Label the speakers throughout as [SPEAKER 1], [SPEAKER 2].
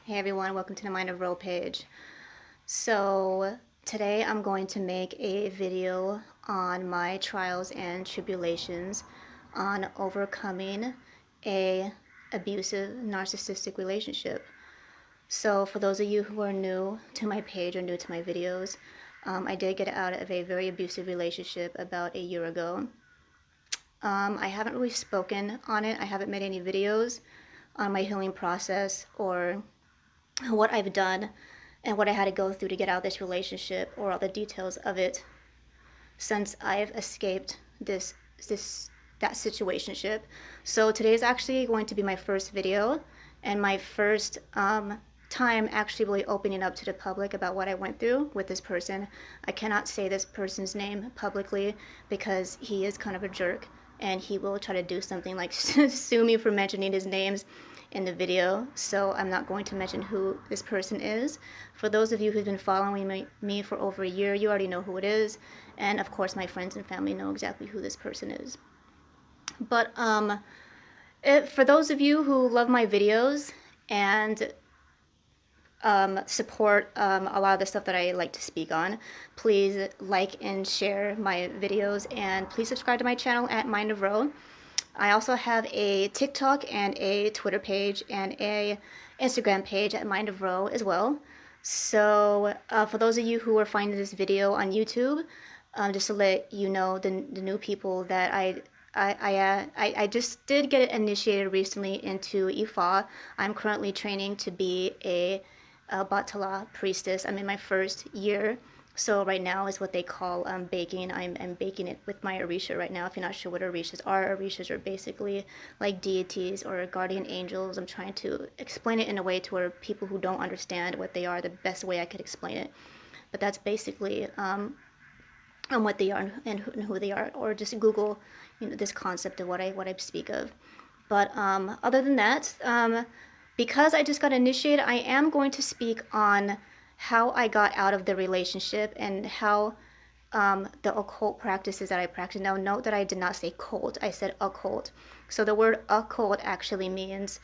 [SPEAKER 1] Hey everyone, welcome to the mindofro page. So today I'm going to make a video on my trials and tribulations on overcoming a abusive narcissistic relationship. So for those of you who are new to my page or new to my videos, I did get out of a very abusive relationship about a year ago. I haven't really spoken on it. I haven't made any videos on my healing process or what I've done and what I had to go through to get out of this relationship or all the details of it since I've escaped that situationship. So today is actually going to be my first video and my first time actually really opening up to the public about what I went through with this person. I cannot say this person's name publicly because he is kind of a jerk and he will try to do something like sue me for mentioning his names in the video, so I'm not going to mention who this person is. For those of you who've been following me for over a year, you already know who it is, and of course my friends and family know exactly who this person is. But for those of you who love my videos and support a lot of the stuff that I like to speak on, please like and share my videos, and please subscribe to my channel at mindofro. I also have a TikTok and a Twitter page and a Instagram page at mindofro as well. So for those of you who are finding this video on YouTube, just to let you know, the new people, that I just did get initiated recently into Ifa. I'm currently training to be a Batala priestess. I'm in my first year. So right now is what they call baking. I'm baking it with my Orisha right now. If you're not sure what Orishas are basically like deities or guardian angels. I'm trying to explain it in a way to where people who don't understand what they are, the best way I could explain it. But that's basically what they are and who they are, or just Google, this concept of what I speak of. But other than that, because I just got initiated, I am going to speak on how I got out of the relationship and how the occult practices that I practice. Now, note that I did not say cult, I said occult. So the word occult actually means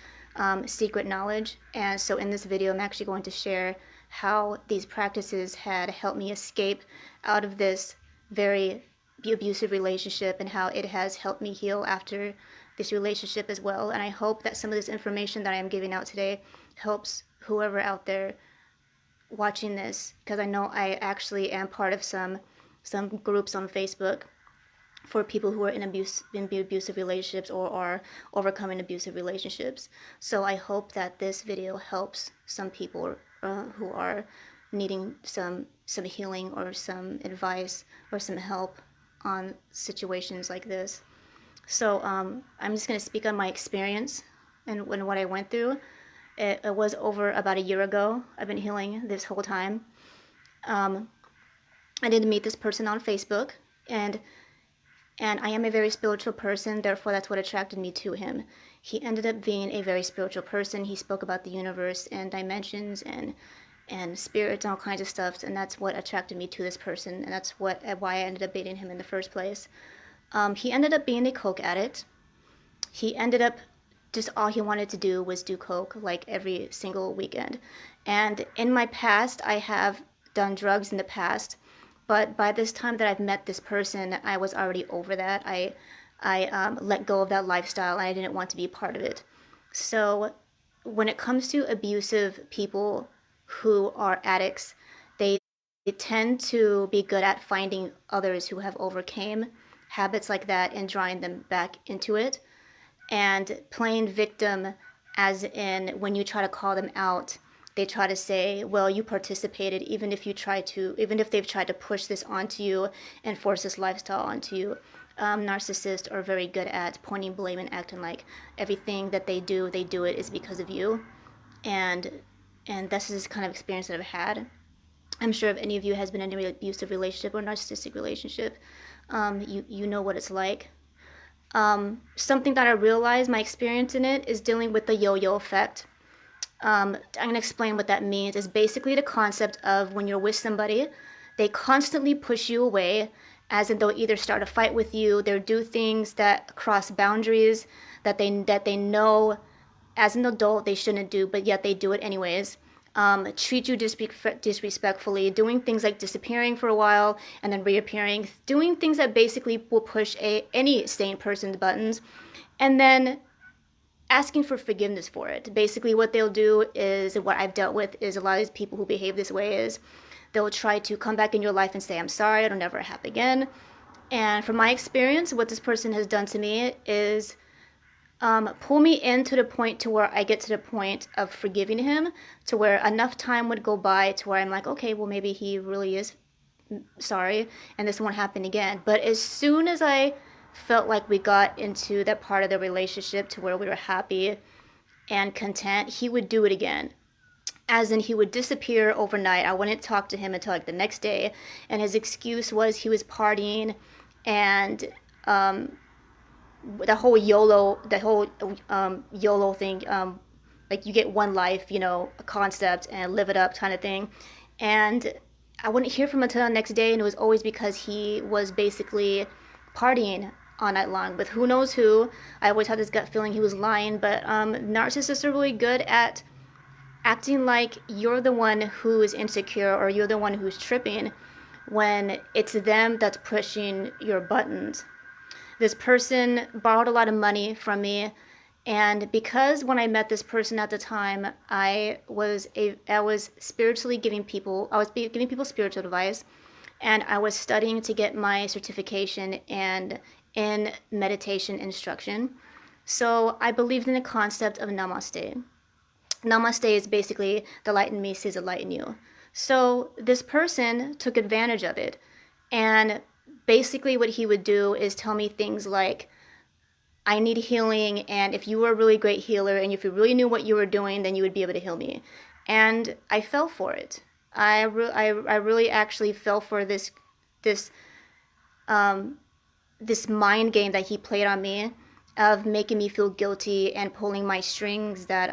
[SPEAKER 1] secret knowledge. And so in this video, I'm actually going to share how these practices had helped me escape out of this very abusive relationship and how it has helped me heal after this relationship as well. And I hope that some of this information that I am giving out today helps whoever out there watching this, because I know I actually am part of some groups on Facebook for people who are in abusive relationships or are overcoming abusive relationships. So I hope that this video helps some people who are needing some healing or some advice or some help on situations like this. So I'm just going to speak on my experience and what I went through. It was over about a year ago. I've been healing this whole time. I did meet this person on Facebook, and I am a very spiritual person, therefore that's what attracted me to him. He ended up being a very spiritual person. He spoke about the universe and dimensions and spirits and all kinds of stuff, and that's what attracted me to this person, and that's why I ended up dating him in the first place. He ended up being a coke addict. He ended up just all he wanted to do was do coke like every single weekend. And in my past, I have done drugs in the past, but by this time that I've met this person, I was already over that. I let go of that lifestyle, and I didn't want to be a part of it. So when it comes to abusive people who are addicts, they tend to be good at finding others who have overcame habits like that and drawing them back into it, and playing victim, as in when you try to call them out, they try to say, well, you participated, even if they've tried to push this onto you and force this lifestyle onto you. Narcissists are very good at pointing blame and acting like everything that they do it is because of you. And this is the kind of experience that I've had. I'm sure if any of you has been in an abusive relationship or narcissistic relationship, you know what it's like. Something that I realized, my experience in it, is dealing with the yo-yo effect. I'm going to explain what that means. It's basically the concept of when you're with somebody, they constantly push you away, as in they'll either start a fight with you, they'll do things that cross boundaries that they know as an adult they shouldn't do, but yet they do it anyways. Treat you disrespectfully, doing things like disappearing for a while and then reappearing, doing things that basically will push any sane person's buttons, and then asking for forgiveness for it. Basically, what they'll do is, what I've dealt with is, a lot of these people who behave this way is they'll try to come back in your life and say, I'm sorry, it'll never happen again. And from my experience, what this person has done to me is pull me in to the point to where I get to the point of forgiving him, to where enough time would go by to where I'm like, okay, well, maybe he really is sorry and this won't happen again. But as soon as I felt like we got into that part of the relationship to where we were happy and content, he would do it again. As in, he would disappear overnight. I wouldn't talk to him until like the next day, and his excuse was he was partying, and the whole YOLO thing, like you get one life, a concept, and live it up kind of thing. And I wouldn't hear from him until the next day, and it was always because he was basically partying all night long with who knows who. I always had this gut feeling he was lying, but narcissists are really good at acting like you're the one who is insecure or you're the one who's tripping when it's them that's pushing your buttons. This person borrowed a lot of money from me, and because when I met this person at the time, I was spiritually giving people, giving people spiritual advice, and I was studying to get my certification and in meditation instruction. So I believed in the concept of namaste. Namaste is basically the light in me sees the light in you. So this person took advantage of it. And basically what he would do is tell me things like, I need healing, and if you were a really great healer and if you really knew what you were doing, then you would be able to heal me. And I fell for it. I really actually fell for this mind game that he played on me of making me feel guilty and pulling my strings, that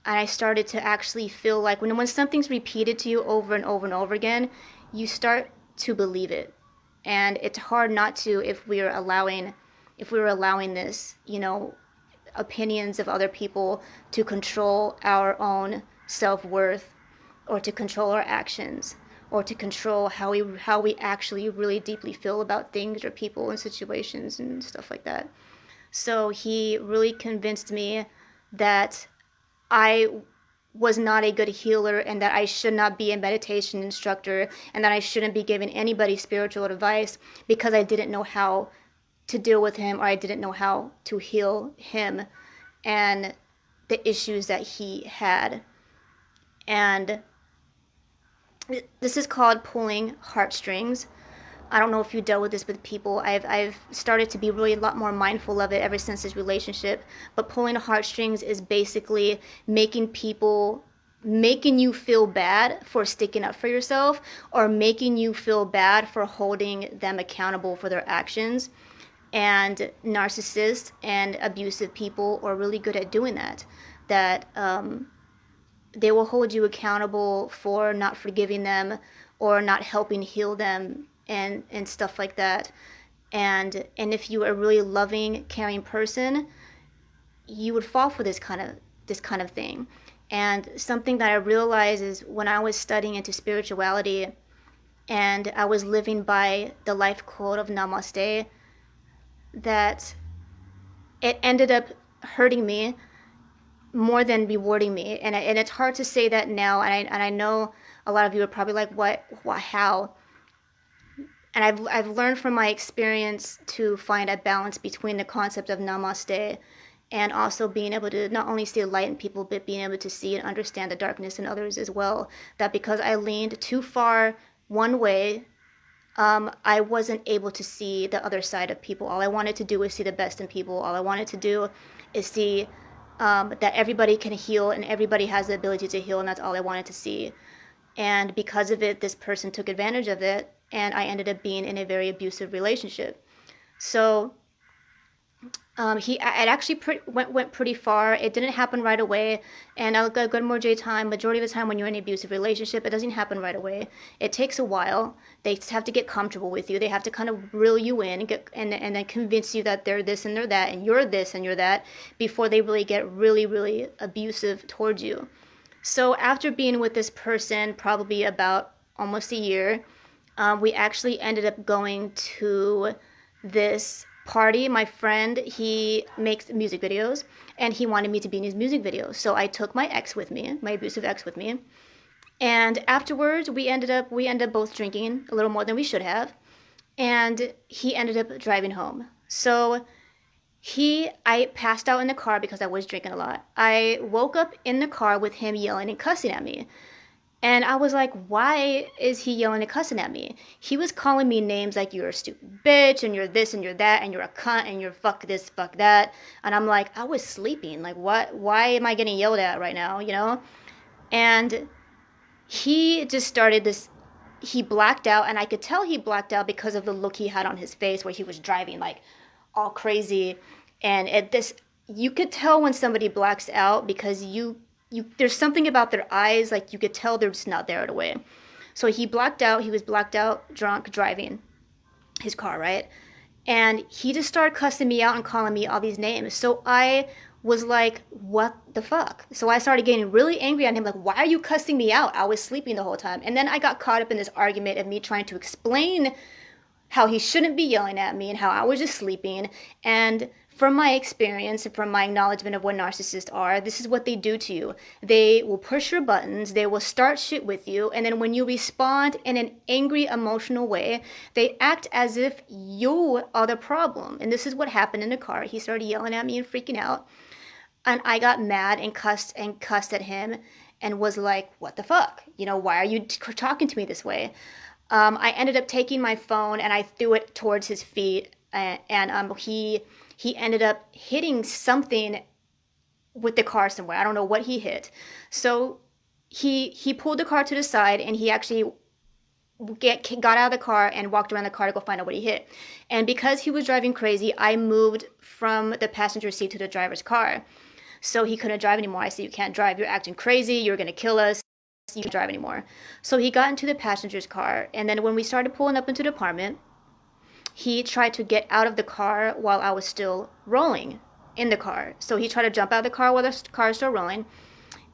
[SPEAKER 1] and I started to actually feel like when something's repeated to you over and over and over again, you start to believe it. And it's hard not to if we're allowing this, opinions of other people to control our own self-worth, or to control our actions, or to control how we actually really deeply feel about things or people and situations and stuff like that. So he really convinced me that I was not a good healer, and that I should not be a meditation instructor, and that I shouldn't be giving anybody spiritual advice because I didn't know how to deal with him, or I didn't know how to heal him and the issues that he had. And this is called pulling heartstrings. I don't know if you dealt with this with people. I've started to be really a lot more mindful of it ever since this relationship. But pulling heartstrings is basically making you feel bad for sticking up for yourself, or making you feel bad for holding them accountable for their actions. And narcissists and abusive people are really good at doing that. They will hold you accountable for not forgiving them or not helping heal them, and stuff like that. And if you are a really loving, caring person, you would fall for this kind of thing. And something that I realized is when I was studying into spirituality and I was living by the life code of namaste, that it ended up hurting me more than rewarding me. And it's hard to say that now, and I know a lot of you are probably like, what how? And I've learned from my experience to find a balance between the concept of namaste and also being able to not only see the light in people, but being able to see and understand the darkness in others as well. That because I leaned too far one way, I wasn't able to see the other side of people. All I wanted to do was see the best in people. All I wanted to do is see that everybody can heal and everybody has the ability to heal, and that's all I wanted to see. And because of it, this person took advantage of it, and I ended up being in a very abusive relationship. So It actually went pretty far. It didn't happen right away, and I'll go more J time. Majority of the time, when you're in an abusive relationship, it doesn't happen right away. It takes a while. They just have to get comfortable with you. They have to kind of reel you in and then convince you that they're this and they're that, and you're this and you're that, before they really get really abusive towards you. So after being with this person, probably about almost a year, we actually ended up going to this party. My friend, he makes music videos, and he wanted me to be in his music videos. So I took my ex with me, my abusive ex with me. And afterwards, we ended up both drinking a little more than we should have. And he ended up driving home. So I passed out in the car because I was drinking a lot. I woke up in the car with him yelling and cussing at me. And I was like, why is he yelling and cussing at me? He was calling me names like, you're a stupid bitch, and you're this, and you're that, and you're a cunt, and you're fuck this, fuck that. And I'm like, I was sleeping. Like, what? Why am I getting yelled at right now, you know? And he just started this, he blacked out, and I could tell he blacked out because of the look he had on his face where he was driving, like, all crazy. And you could tell when somebody blacks out because there's something about their eyes, like you could tell they're just not there right away. So he blacked out. He was blacked out, drunk, driving his car, right? And he just started cussing me out and calling me all these names. So I was like, what the fuck? So I started getting really angry at him, like, why are you cussing me out? I was sleeping the whole time. And then I got caught up in this argument of me trying to explain how he shouldn't be yelling at me and how I was just sleeping. And from my experience and from my acknowledgement of what narcissists are, this is what they do to you. They will push your buttons, they will start shit with you, and then when you respond in an angry, emotional way, they act as if you are the problem. And this is what happened in the car. He started yelling at me and freaking out. And I got mad and cussed at him and was like, what the fuck? You know, why are you talking to me this way? I ended up taking my phone and I threw it towards his feet, and he ended up hitting something with the car somewhere. I don't know what he hit. So he pulled the car to the side, and he actually got out of the car and walked around the car to go find out what he hit. And because he was driving crazy, I moved from the passenger seat to the driver's car. So he couldn't drive anymore. I said, you can't drive. You're acting crazy. You're going to kill us. You can't drive anymore. So he got into the passenger's car. And then when we started pulling up into the apartment, he tried to get out of the car while I was still rolling in the car. So he tried to jump out of the car while the car was still rolling.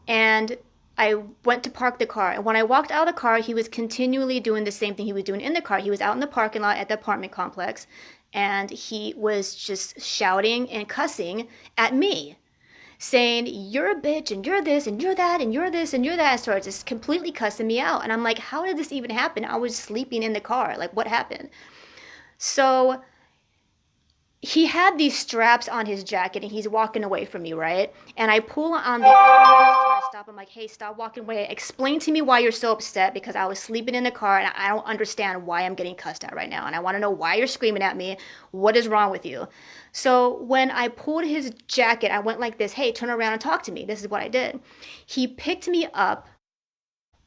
[SPEAKER 1] And I went to park the car. And when I walked out of the car, he was continually doing the same thing he was doing in the car. He was out in the parking lot at the apartment complex. And he was just shouting and cussing at me, saying, you're a bitch, and you're this, and you're that, and you're this, and you're that, and started just completely cussing me out. And I'm like, how did this even happen? I was sleeping in the car. Like, what happened? So he had these straps on his jacket, and he's walking away from me, right? And I pull on the straps to stop. I'm like, hey, stop walking away. Explain to me why you're so upset, because I was sleeping in the car, and I don't understand why I'm getting cussed at right now. And I want to know why you're screaming at me. What is wrong with you? So when I pulled his jacket, I went like this, hey, turn around and talk to me. This is what I did. He picked me up,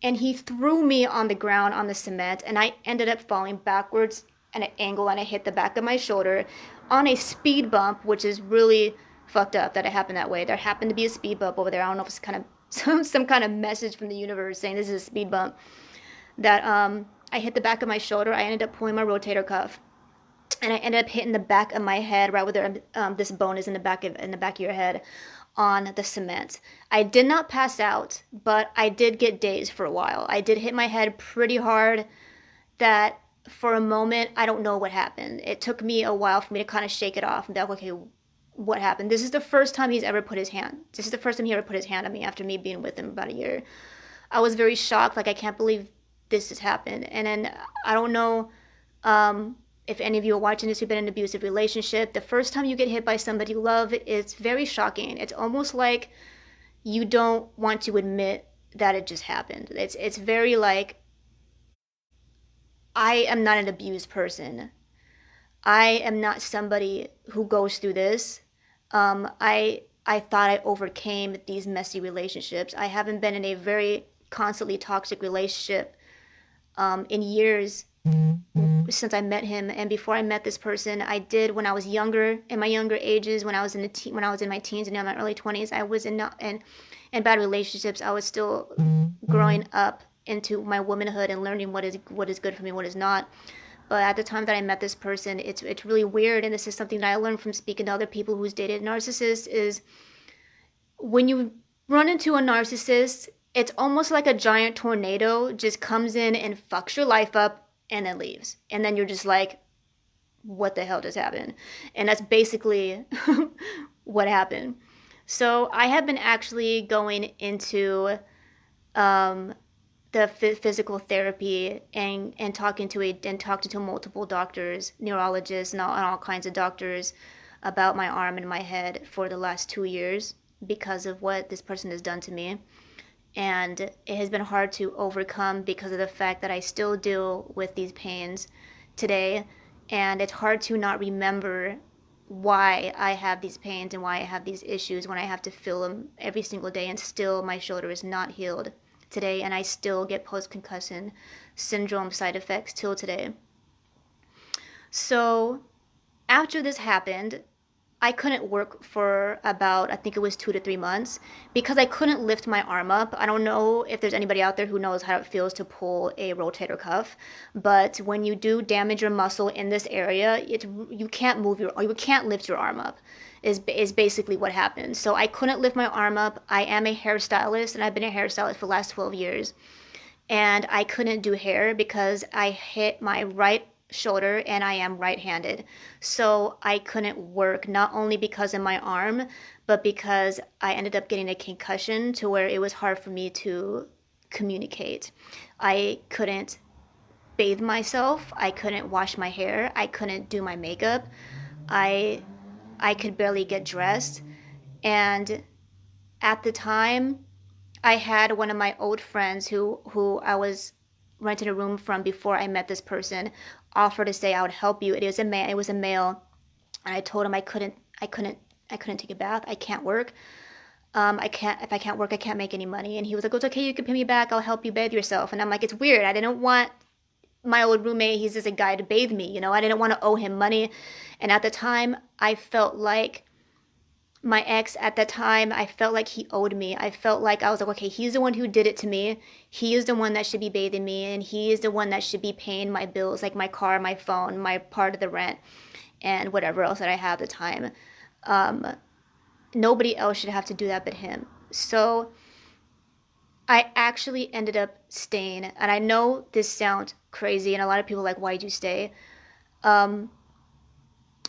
[SPEAKER 1] and he threw me on the ground on the cement, and I ended up falling backwards at an angle, and I hit the back of my shoulder on a speed bump, which is really fucked up that it happened that way. There happened to be a speed bump over there. I don't know if it's kind of some kind of message from the universe saying this is a speed bump. That I hit the back of my shoulder. I ended up pulling my rotator cuff, and I ended up hitting the back of my head, right where this bone is in the back of your head, on the cement. I did not pass out, but I did get dazed for a while. I did hit my head pretty hard. That for a moment, I don't know what happened. It took me a while for me to kind of shake it off and be like, okay, what happened? This is the first time he ever put his hand on me after me being with him about a year. I was very shocked, like, I can't believe this has happened. And then I don't know if any of you are watching this who've been in an abusive relationship. The first time you get hit by somebody you love, it's very shocking. It's almost like you don't want to admit that it just happened. It's very like, I am not an abused person. I am not somebody who goes through this. I thought I overcame these messy relationships. I haven't been in a very constantly toxic relationship in years. since I met him. And before I met this person, I did when I was younger, in my younger ages, when I was in my teens and in my early 20s, I was in bad relationships. I was still growing up into my womanhood and learning what is good for me, what is not. But at the time that I met this person, it's really weird, and this is something that I learned from speaking to other people who's dated narcissists, is when you run into a narcissist, it's almost like a giant tornado just comes in and fucks your life up and then leaves. And then you're just like, what the hell just happened? And that's basically what happened. So I have been actually going into the physical therapy and talking to multiple doctors, neurologists, and all kinds of doctors about my arm and my head for the last 2 years because of what this person has done to me. And it has been hard to overcome because of the fact that I still deal with these pains today, and it's hard to not remember why I have these pains and why I have these issues when I have to feel them every single day, and still my shoulder is not healed today, and I still get post-concussion syndrome side effects till today. So after this happened, I couldn't work for about, I think it was 2 to 3 months, because I couldn't lift my arm up. I don't know if there's anybody out there who knows how it feels to pull a rotator cuff, but when you do damage your muscle in this area, you can't lift your arm up, is basically what happens. So I couldn't lift my arm up. I am a hairstylist, and I've been a hairstylist for the last 12 years, and I couldn't do hair because I hit my right shoulder and I am right-handed. So I couldn't work, not only because of my arm, but because I ended up getting a concussion to where it was hard for me to communicate. I couldn't bathe myself. I couldn't wash my hair. I couldn't do my makeup. I could barely get dressed. And at the time, I had one of my old friends who I was renting a room from before I met this person offer to say I would help you. It was a male, and I told him I couldn't take a bath. I can't work. If I can't work, I can't make any money. And he was like, it's okay, you can pay me back. I'll help you bathe yourself. And I'm like, it's weird. I didn't want my old roommate, he's just a guy, to bathe me. I didn't want to owe him money. And at the time, I felt like my ex at that time, I felt like he owed me. I felt like I was like, okay, he's the one who did it to me. He is the one that should be bathing me, and he is the one that should be paying my bills, like my car, my phone, my part of the rent, and whatever else that I have at the time. Nobody else should have to do that but him. So I actually ended up staying, and I know this sounds crazy, and a lot of people are like, why'd you stay?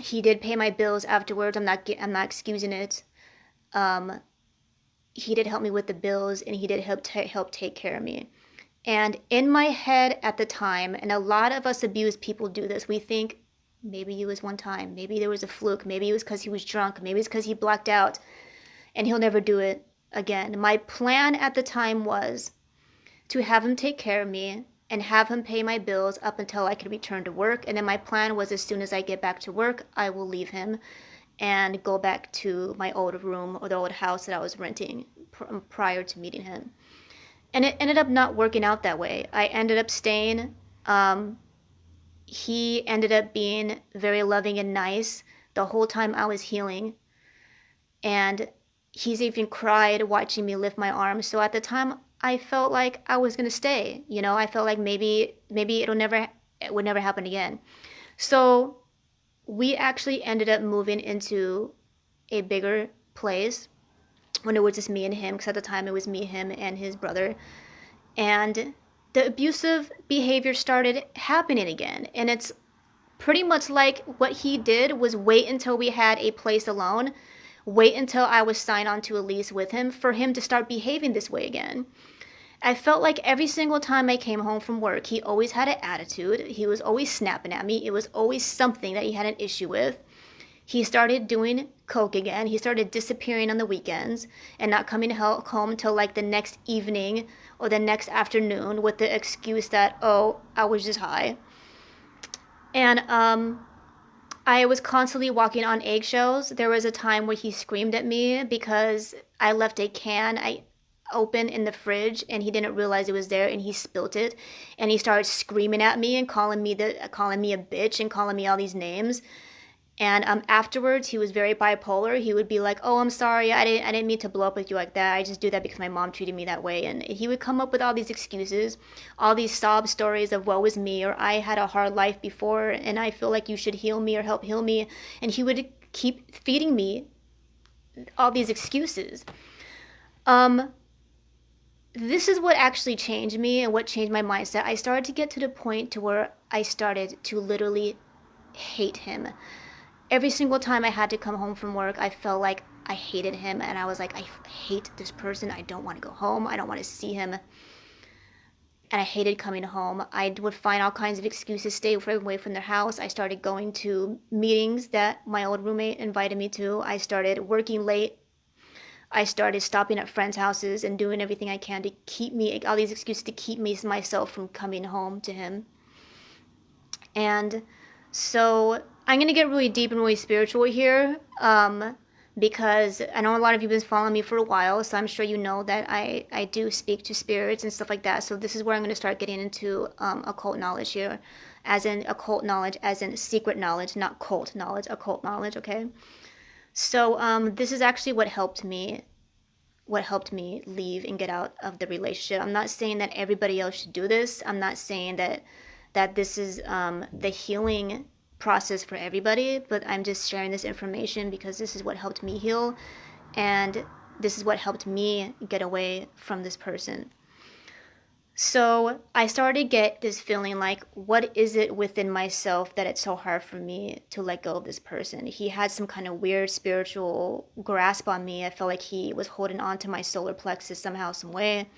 [SPEAKER 1] He did pay my bills afterwards. I'm not excusing it. He did help me with the bills, and he did help take care of me. And in my head at the time, and a lot of us abused people do this, we think maybe it was one time, maybe there was a fluke, maybe it was because he was drunk, maybe it's because he blacked out, and he'll never do it again. My plan at the time was to have him take care of me and have him pay my bills up until I could return to work. And then my plan was, as soon as I get back to work, I will leave him and go back to my old room or the old house that I was renting prior to meeting him. And it ended up not working out that way. I ended up staying. He ended up being very loving and nice the whole time I was healing. And he's even cried watching me lift my arm. So at the time, I felt like I was going to stay. I felt like maybe it would never happen again. So we actually ended up moving into a bigger place when it was just me and him, because at the time it was me, him, and his brother. And the abusive behavior started happening again. And it's pretty much like what he did was wait until we had a place alone, wait until I was signed onto a lease with him for him to start behaving this way again. I felt like every single time I came home from work, he always had an attitude. He was always snapping at me. It was always something that he had an issue with. He started doing coke again. He started disappearing on the weekends and not coming home till like the next evening or the next afternoon with the excuse that, oh, I was just high. And I was constantly walking on eggshells. There was a time where he screamed at me because I left a can. open in the fridge, and he didn't realize it was there, and he spilt it, and he started screaming at me and calling me a bitch and calling me all these names. And afterwards, he was very bipolar. He would be like, "Oh, I'm sorry. I didn't mean to blow up with you like that. I just do that because my mom treated me that way." And he would come up with all these excuses, all these sob stories of woe is me, or I had a hard life before and I feel like you should heal me or help heal me. And he would keep feeding me all these excuses. This is what actually changed me and what changed my mindset. I started to get to the point to where I started to literally hate him. Every single time I had to come home from work, I felt like I hated him, and I was like, I hate this person. I don't want to go home. I don't want to see him. And I hated coming home. I would find all kinds of excuses, stay away from their house. I started going to meetings that my old roommate invited me to. I started working late. I started stopping at friends' houses and doing everything I can to keep me, all these excuses to keep myself from coming home to him. And so I'm going to get really deep and really spiritual here, because I know a lot of you have been following me for a while, so I'm sure you know that I do speak to spirits and stuff like that. So this is where I'm going to start getting into occult knowledge here, as in occult knowledge, as in secret knowledge, not cult knowledge, occult knowledge, okay? So this is actually what helped me leave and get out of the relationship. I'm not saying that everybody else should do this. I'm not saying that this is the healing process for everybody, but I'm just sharing this information because this is what helped me heal, and this is what helped me get away from this person. So I started to get this feeling like, what is it within myself that it's so hard for me to let go of this person? He had some kind of weird spiritual grasp on me. I felt like he was holding on to my solar plexus somehow, some way.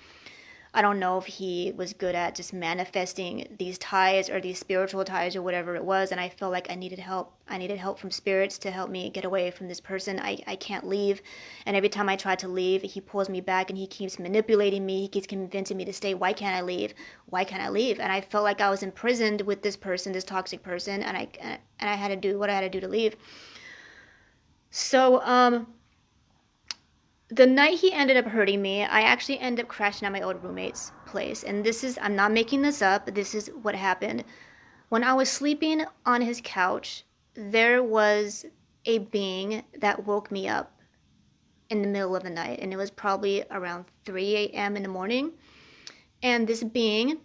[SPEAKER 1] I don't know if he was good at just manifesting these ties or these spiritual ties or whatever it was. And I felt like I needed help. I needed help from spirits to help me get away from this person. I can't leave. And every time I try to leave, he pulls me back and he keeps manipulating me. He keeps convincing me to stay. Why can't I leave? Why can't I leave? And I felt like I was imprisoned with this person, this toxic person. And I had to do what I had to do to leave. So, the night he ended up hurting me, I actually ended up crashing at my old roommate's place. And I'm not making this up, this is what happened. When I was sleeping on his couch, there was a being that woke me up in the middle of the night. And it was probably around 3 a.m. in the morning. And this being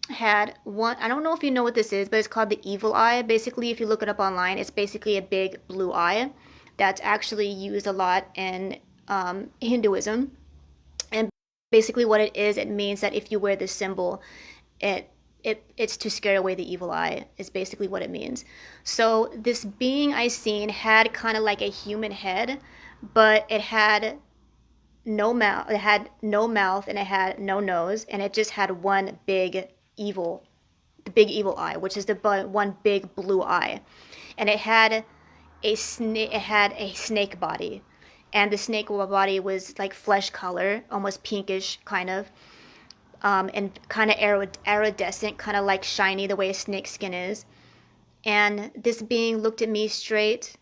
[SPEAKER 1] had one, I don't know if you know what this is, but it's called the evil eye. Basically, if you look it up online, it's basically a big blue eye that's actually used a lot in Hinduism. And basically what it is, it means that if you wear this symbol, it's to scare away the evil eye, is basically what it means. So this being I seen had kind of like a human head, but it had no mouth, and it had no nose, and it just had one big evil eye, which is the one big blue eye. And it had a snake body. And the snake body was like flesh color, almost pinkish kind of, and kind of iridescent, kind of like shiny the way a snake's skin is. And this being looked at me straight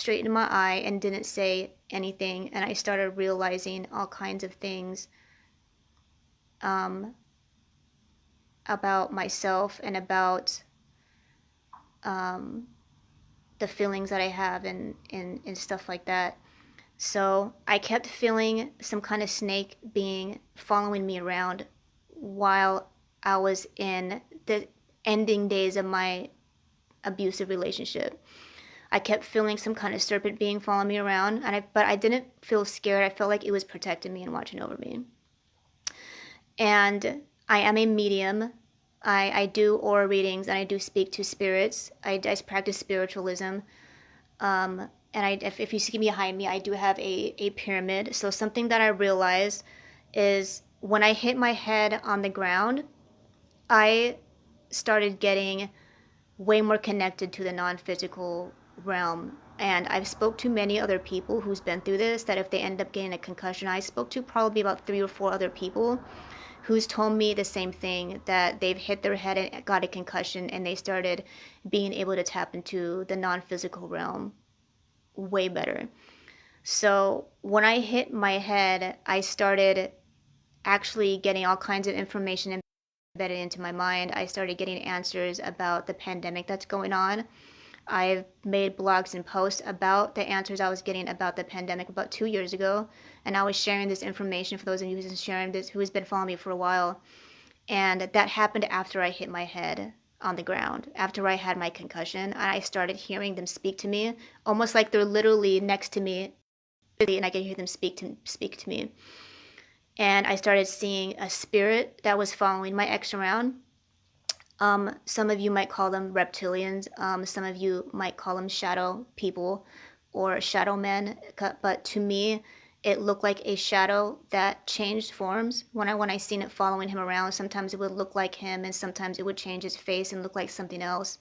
[SPEAKER 1] in my eye and didn't say anything. And I started realizing all kinds of things about myself and about the feelings that I have and stuff like that. So I kept feeling some kind of snake being following me around while I was in the ending days of my abusive relationship. I kept feeling some kind of serpent being following me around, but I didn't feel scared. I felt like it was protecting me and watching over me. And I am a medium. I do aura readings, and I do speak to spirits. I practice spiritualism. And if you see behind me, I do have a pyramid. So something that I realized is when I hit my head on the ground, I started getting way more connected to the non-physical realm. And I've spoke to many other people who's been through this, that if they end up getting a concussion, I spoke to probably about 3 or 4 other people who's told me the same thing, that they've hit their head and got a concussion, and they started being able to tap into the non-physical realm way better. So when I hit my head, I started actually getting all kinds of information embedded into my mind. I started getting answers about the pandemic that's going on. I've made blogs and posts about the answers I was getting about the pandemic about 2 years ago, and I was sharing this information for those of you who has been following me for a while. And that happened after I hit my head on the ground, after I had my concussion, and I started hearing them speak to me, almost like they're literally next to me, and I could hear them speak to me. And I started seeing a spirit that was following my ex around. Some of you might call them reptilians. Some of you might call them shadow people or shadow men. But to me, it looked like a shadow that changed forms. When I seen it following him around, sometimes it would look like him, and sometimes it would change his face and look like something else.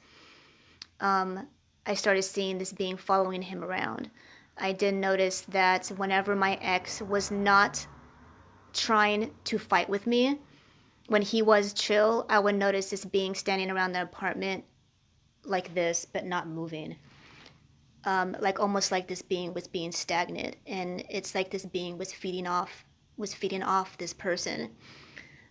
[SPEAKER 1] I started seeing this being following him around. I did notice that whenever my ex was not trying to fight with me, when he was chill, I would notice this being standing around the apartment like this, but not moving. Like almost like this being was being stagnant, and it's like this being was feeding off this person.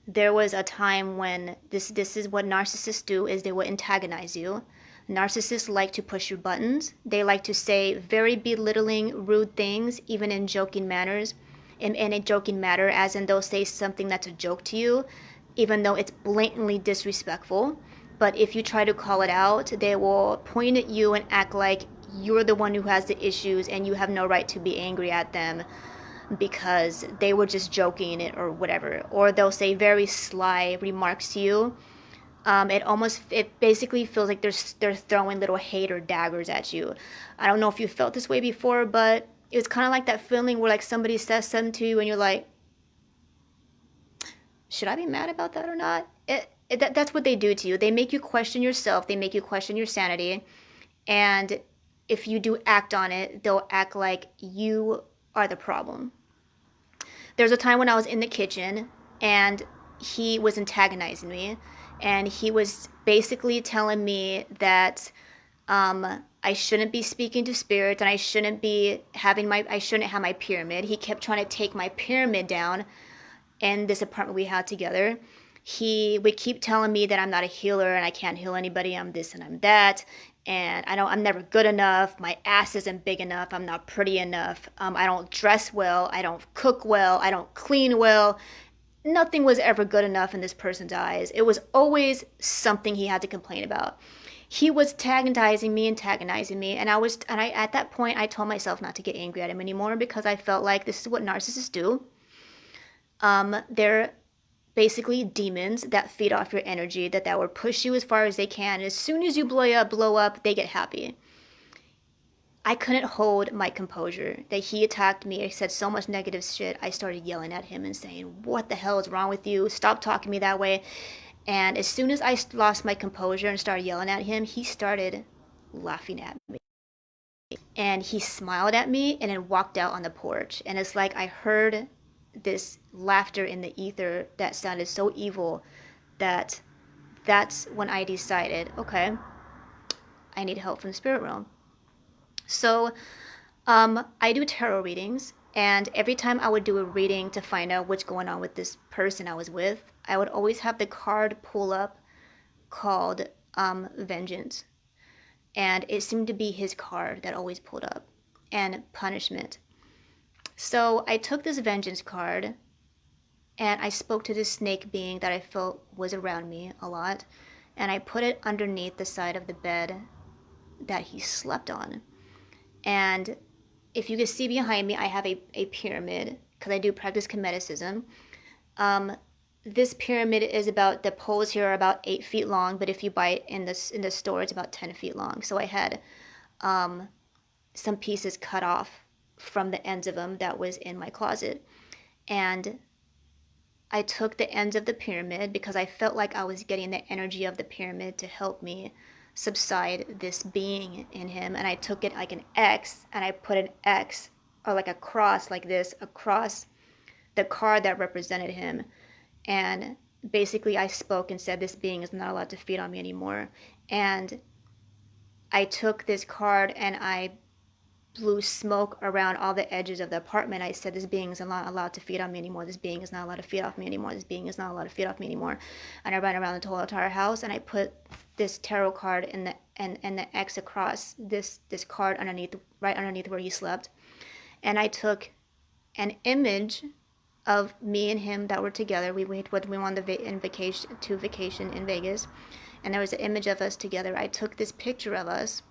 [SPEAKER 1] There was a time when this is what narcissists do, is they will antagonize you. Narcissists like to push your buttons. They like to say very belittling, rude things, even in joking manners. In a joking manner, as in they'll say something that's a joke to you, even though it's blatantly disrespectful. But if you try to call it out, they will point at you and act like you're the one who has the issues and you have no right to be angry at them because they were just joking it or whatever. Or they'll say very sly remarks to you. It basically feels like they're throwing little hate or daggers at you. I don't know if you felt this way before, but it's kind of like that feeling where like somebody says something to you and you're like, should I be mad about that or not? That's what they do to you. They make you question yourself. They make you question your sanity. And if you do act on it, they'll act like you are the problem. There's a time when I was in the kitchen and he was antagonizing me. And he was basically telling me that I shouldn't be speaking to spirits and I shouldn't have my pyramid. He kept trying to take my pyramid down in this apartment we had together. He would keep telling me that I'm not a healer and I can't heal anybody. I'm this and I'm that. And I'm never good enough. My ass isn't big enough. I'm not pretty enough. I don't dress well. I don't cook well. I don't clean well. Nothing was ever good enough in this person's eyes. It was always something he had to complain about. He was antagonizing me, and at that point I told myself not to get angry at him anymore because I felt like this is what narcissists do. They're basically demons that feed off your energy, that will push you as far as they can. As soon as you blow up, they get happy. I couldn't hold my composure. That he attacked me, he said so much negative shit. I started yelling at him and saying, "What the hell is wrong with you? Stop talking to me that way." And as soon as I lost my composure and started yelling at him, he started laughing at me. And he smiled at me and then walked out on the porch. And it's like I heard this laughter in the ether that sounded so evil that that's when I decided, okay, I need help from the spirit realm. So I do tarot readings, and every time I would do a reading to find out what's going on with this person I was with, I would always have the card pull up called Vengeance. And it seemed to be his card that always pulled up, and Punishment. So I took this Vengeance card and I spoke to this snake being that I felt was around me a lot, and I put it underneath the side of the bed that he slept on. And if you can see behind me, I have a pyramid because I do practice Kemetism. This pyramid is the poles here are about 8 feet long, but if you buy it in the store, it's about 10 feet long. So I had some pieces cut off from the ends of them that was in my closet. And I took the ends of the pyramid because I felt like I was getting the energy of the pyramid to help me subside this being in him. And I took it like an X and I put an X or like a cross like this across the card that represented him. And basically I spoke and said this being is not allowed to feed on me anymore. And I took this card and I blew smoke around all the edges of the apartment. I said, this being is not allowed to feed on me anymore. This being is not allowed to feed off me anymore. This being is not allowed to feed off me anymore. And I ran around the whole entire house, and I put this tarot card in the and the X across this card underneath, right underneath where he slept. And I took an image of me and him that were together. We went on vacation in Vegas, and there was an image of us together. I took this picture of us,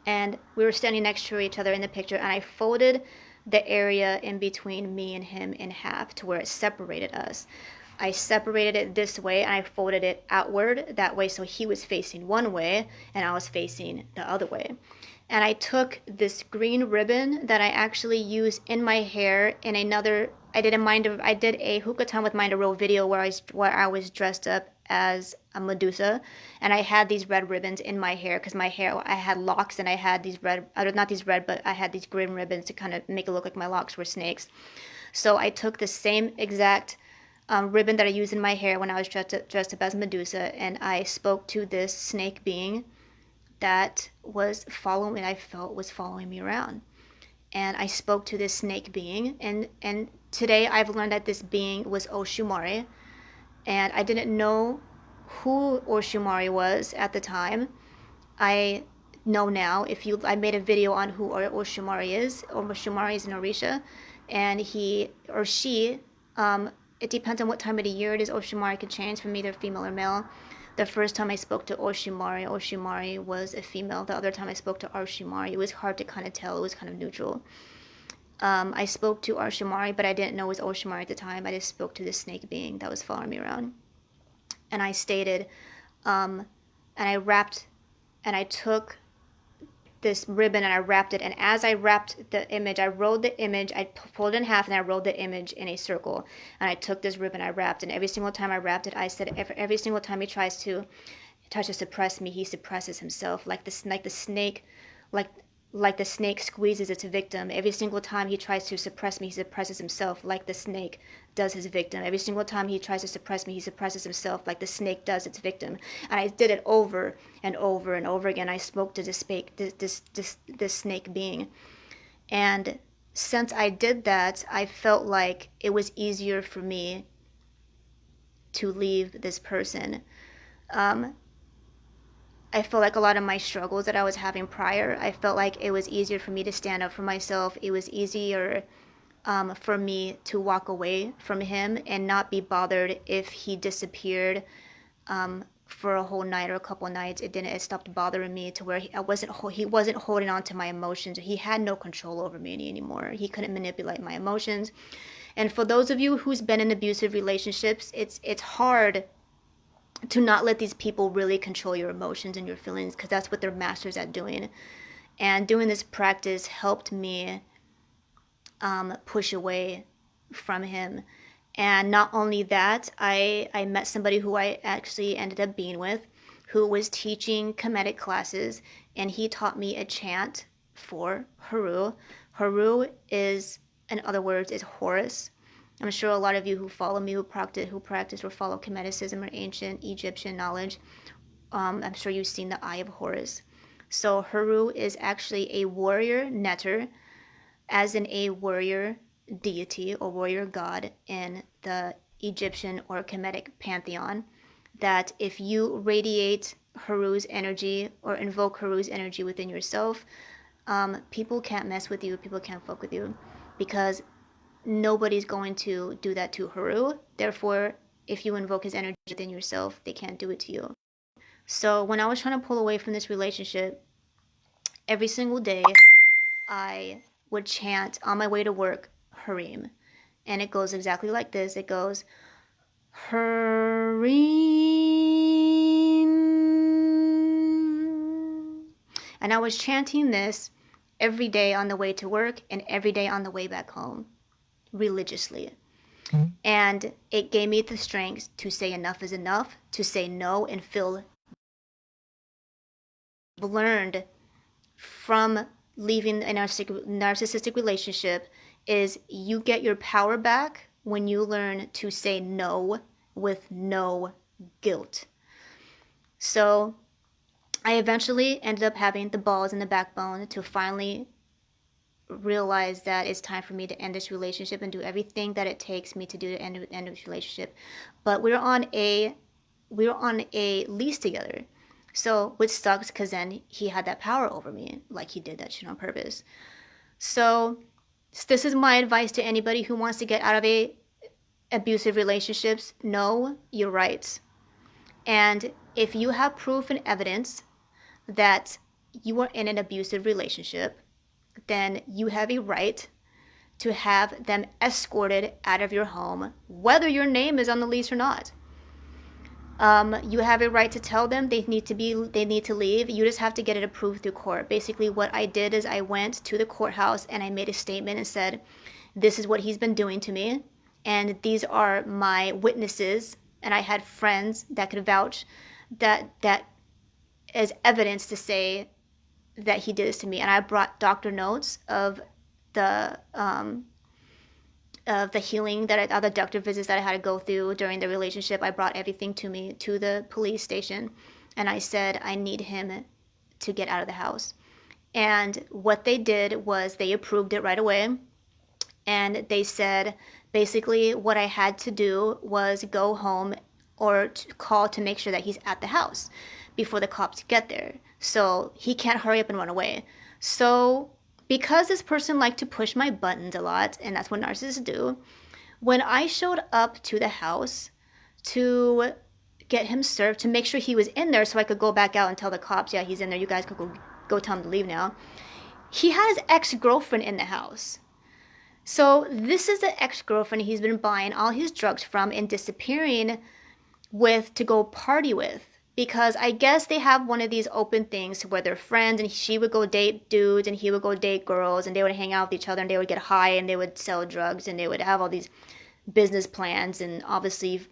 [SPEAKER 1] and we were standing next to each other in the picture, and I folded the area in between me and him in half to where it separated us. I separated it this way, and I folded it outward that way, so he was facing one way and I was facing the other way. And I took this green ribbon that I actually use in my hair in another. I did a hookah time with mindofro video where I was dressed up as a Medusa, and I had these red ribbons in my hair because my hair, I had locks, and I had these red, not these red, but I had these green ribbons to kind of make it look like my locks were snakes. So I took the same exact ribbon that I used in my hair when I was dressed up as Medusa, and I spoke to this snake being that was following, I felt was following me around. And I spoke to this snake being, and today I've learned that this being was Oshumari, and I didn't know who Oshumari was at the time. I know now. I made a video on who Oshumari is. Oshumari is an Orisha, and he or she, it depends on what time of the year it is. Oshumari could change from either female or male. The first time I spoke to Oshumari was a female. The other time I spoke to Oshumari, it was hard to kind of tell. It was kind of neutral. I spoke to Oshumari, but I didn't know it was Oshumari at the time. I just spoke to this snake being that was following me around. And I stated, and I took this ribbon and I wrapped it. And as I wrapped the image, I rolled the image, I pulled it in half, and I rolled the image in a circle. And I took this ribbon I wrapped, and every single time I wrapped it, I said, every single time he tries to suppress me, he suppresses himself, like the snake, like the snake squeezes its victim. Every single time he tries to suppress me, he suppresses himself, like the snake does his victim. Every single time he tries to suppress me, he suppresses himself, like the snake does its victim. And I did it over and over and over again. I spoke to this snake being. And since I did that, I felt like it was easier for me to leave this person. I felt like a lot of my struggles that I was having prior, I felt like it was easier for me to stand up for myself. It was easier for me to walk away from him and not be bothered if he disappeared for a whole night or a couple nights. It stopped bothering me to where he wasn't holding on to my emotions. He had no control over me anymore. He couldn't manipulate my emotions. And for those of you who's been in abusive relationships, it's hard to not let these people really control your emotions and your feelings, because that's what they're masters at doing. And doing this practice helped me push away from him. And not only that, I met somebody who I actually ended up being with, who was teaching Kemetic classes, and he taught me a chant for Haru. Haru is, in other words, is Horus. I'm sure a lot of you who follow me, who practice or follow Kemetism or ancient Egyptian knowledge, I'm sure you've seen the Eye of Horus. So Haru is actually a warrior netter, as in a warrior deity or warrior god in the Egyptian or Kemetic pantheon, that if you radiate Haru's energy or invoke Haru's energy within yourself, people can't mess with you, people can't fuck with you, because nobody's going to do that to Haru. Therefore, if you invoke his energy within yourself, they can't do it to you. So when I was trying to pull away from this relationship, every single day I would chant on my way to work, Harim. And it goes exactly like this. It goes, Harim. And I was chanting this every day on the way to work and every day on the way back home, religiously. And it gave me the strength to say enough is enough, to say no and feel. Learned from leaving a narcissistic relationship is you get your power back when you learn to say no with no guilt. So I eventually ended up having the balls and the backbone to finally realized that it's time for me to end this relationship and do everything that it takes me to do to end this relationship. But we were on a lease together. So, which sucks because then he had that power over me, like he did that shit on purpose. So, this is my advice to anybody who wants to get out of a abusive relationships. Know your rights. And if you have proof and evidence that you are in an abusive relationship, then you have a right to have them escorted out of your home, whether your name is on the lease or not. You have a right to tell them they need to leave. You just have to get it approved through court. Basically, what I did is I went to the courthouse and I made a statement and said, "This is what he's been doing to me, and these are my witnesses." And I had friends that could vouch that as evidence to say that he did this to me. And I brought doctor notes of the healing that all the doctor visits that I had to go through during the relationship. I brought everything to me to the police station, and I said I need him to get out of the house. And what they did was they approved it right away, and they said basically what I had to do was go home or to call to make sure that he's at the house before the cops get there, so he can't hurry up and run away. So because this person liked to push my buttons a lot, and that's what narcissists do, when I showed up to the house to get him served, to make sure he was in there so I could go back out and tell the cops, yeah, he's in there, you guys could go tell him to leave now, he had his ex-girlfriend in the house. So this is the ex-girlfriend he's been buying all his drugs from and disappearing with to go party with. Because I guess they have one of these open things where they're friends, and she would go date dudes and he would go date girls, and they would hang out with each other and they would get high and they would sell drugs and they would have all these business plans, and obviously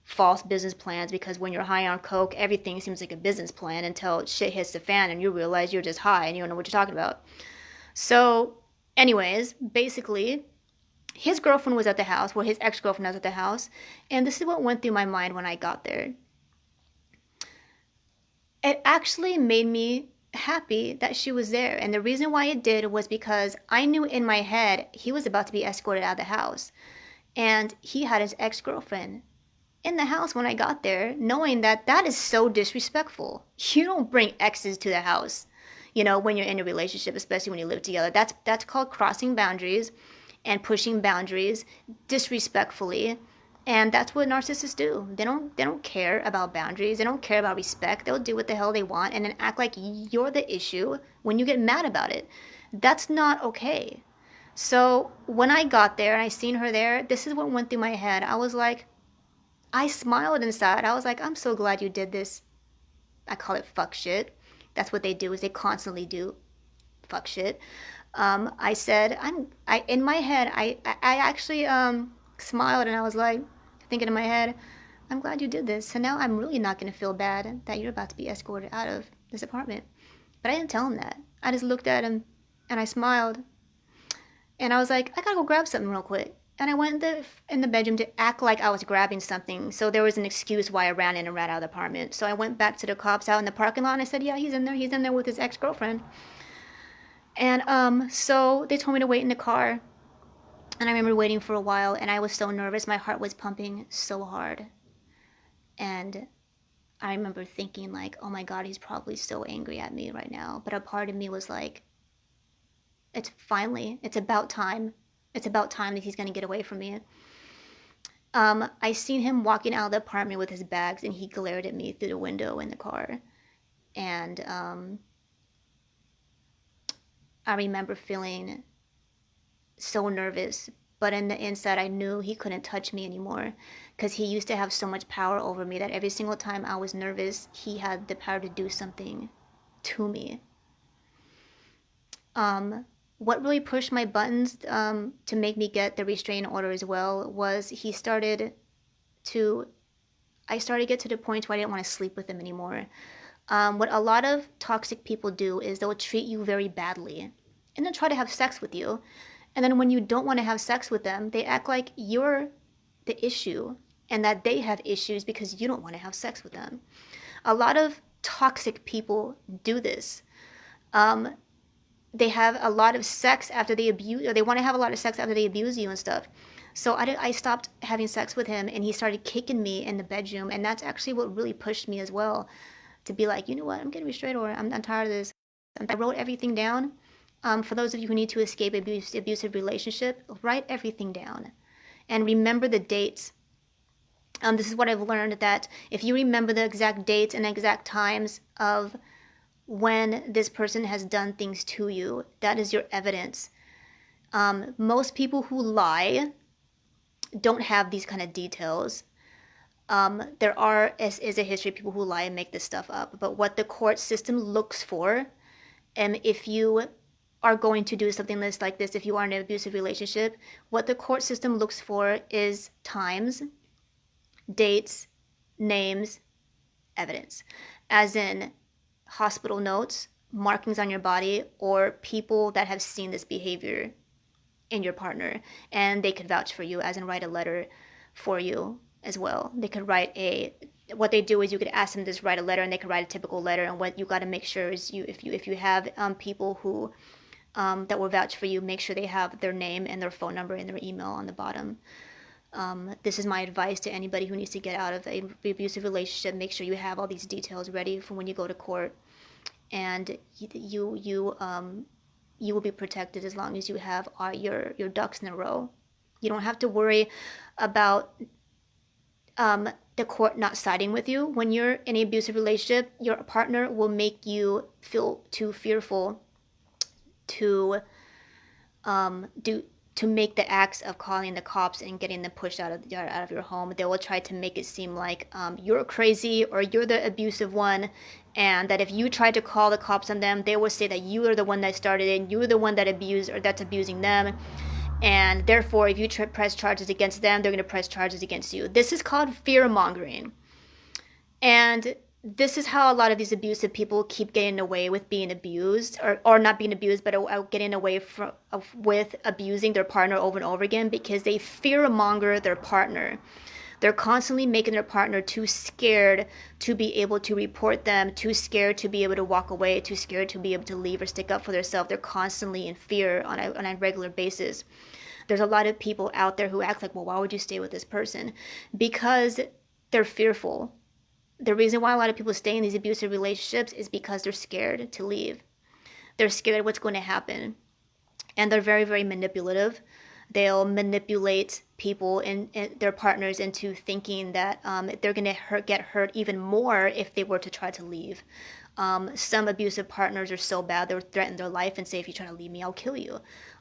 [SPEAKER 1] false business plans, because when you're high on coke, everything seems like a business plan until shit hits the fan and you realize you're just high and you don't know what you're talking about. So anyways, basically his girlfriend was at the house, his ex-girlfriend was at the house, and this is what went through my mind when I got there. It actually made me happy that she was there. And the reason why it did was because I knew in my head he was about to be escorted out of the house. And he had his ex-girlfriend in the house when I got there, knowing that that is so disrespectful. You don't bring exes to the house, when you're in a relationship, especially when you live together. That's called crossing boundaries and pushing boundaries disrespectfully. And that's what narcissists do. They don't care about boundaries. They don't care about respect. They'll do what the hell they want and then act like you're the issue when you get mad about it. That's not okay. So when I got there and I seen her there, this is what went through my head. I was like, I smiled inside. I was like, I'm so glad you did this. I call it fuck shit. That's what they do, is they constantly do fuck shit. I said, in my head, I actually smiled, and I was like, thinking in my head, I'm glad you did this. So now I'm really not going to feel bad that you're about to be escorted out of this apartment. But I didn't tell him that. I just looked at him and I smiled. And I was like, I gotta go grab something real quick. And I went in the bedroom to act like I was grabbing something. So there was an excuse why I ran in and ran out of the apartment. So I went back to the cops out in the parking lot and I said, yeah, he's in there. He's in there with his ex-girlfriend. And so they told me to wait in the car. And I remember waiting for a while, and I was so nervous. My heart was pumping so hard. And I remember thinking, like, oh my God, he's probably so angry at me right now. But a part of me was like, it's about time. It's about time that he's going to get away from me. I seen him walking out of the apartment with his bags, and he glared at me through the window in the car. And I remember feeling so nervous, but in the inside I knew he couldn't touch me anymore, because he used to have so much power over me that every single time I was nervous, he had the power to do something to me. What really pushed my buttons to make me get the restraining order as well was I started to get to the point where I didn't want to sleep with him anymore. What a lot of toxic people do is they'll treat you very badly and then try to have sex with you. And then when you don't want to have sex with them, they act like you're the issue and that they have issues because you don't want to have sex with them. A lot of toxic people do this. they have a lot of sex after they abuse, or they want to have a lot of sex after they abuse you and stuff. So I stopped having sex with him, and he started kicking me in the bedroom, and that's actually what really pushed me as well, to be like, you know what, I'm getting straight, or I'm tired of this. And I wrote everything down. For those of you who need to escape abusive relationship, write everything down, and remember the dates. This is what I've learned, that if you remember the exact dates and exact times of when this person has done things to you, that is your evidence. Most people who lie don't have these kind of details. There is a history of people who lie and make this stuff up. But what the court system looks for, and if you are going to do something like this, if you are in an abusive relationship, what the court system looks for is times, dates, names, evidence. As in hospital notes, markings on your body, or people that have seen this behavior in your partner, and they could vouch for you, as in write a letter for you as well. They could what they do is you could ask them to just write a letter, and they could write a typical letter, and what you got to make sure is if you have people who that will vouch for you, make sure they have their name and their phone number and their email on the bottom. This is my advice to anybody who needs to get out of an abusive relationship. Make sure you have all these details ready for when you go to court, and you will be protected as long as you have your ducks in a row. You don't have to worry about the court not siding with you. When you're in an abusive relationship, your partner will make you feel too fearful to make the acts of calling the cops and getting them pushed out of your home. They will try to make it seem like you're crazy, or you're the abusive one, and that if you try to call the cops on them, they will say that you are the one that started it, you are the one that abused, or that's abusing them, and therefore if you press charges against them, they're going to press charges against you. This is called fear mongering, and this is how a lot of these abusive people keep getting away with being abused, or not being abused, but getting away with abusing their partner over and over again, because they fear monger their partner. They're constantly making their partner too scared to be able to report them, too scared to be able to walk away, too scared to be able to leave or stick up for themselves. They're constantly in fear on a regular basis. There's a lot of people out there who act like, well, why would you stay with this person? Because they're fearful. The reason why a lot of people stay in these abusive relationships is because they're scared to leave. They're scared of what's going to happen. And they're very, very manipulative. They'll manipulate people and their partners into thinking that they're going to get hurt even more if they were to try to leave. Some abusive partners are so bad, they'll threaten their life and say, if you try to leave me, I'll kill you.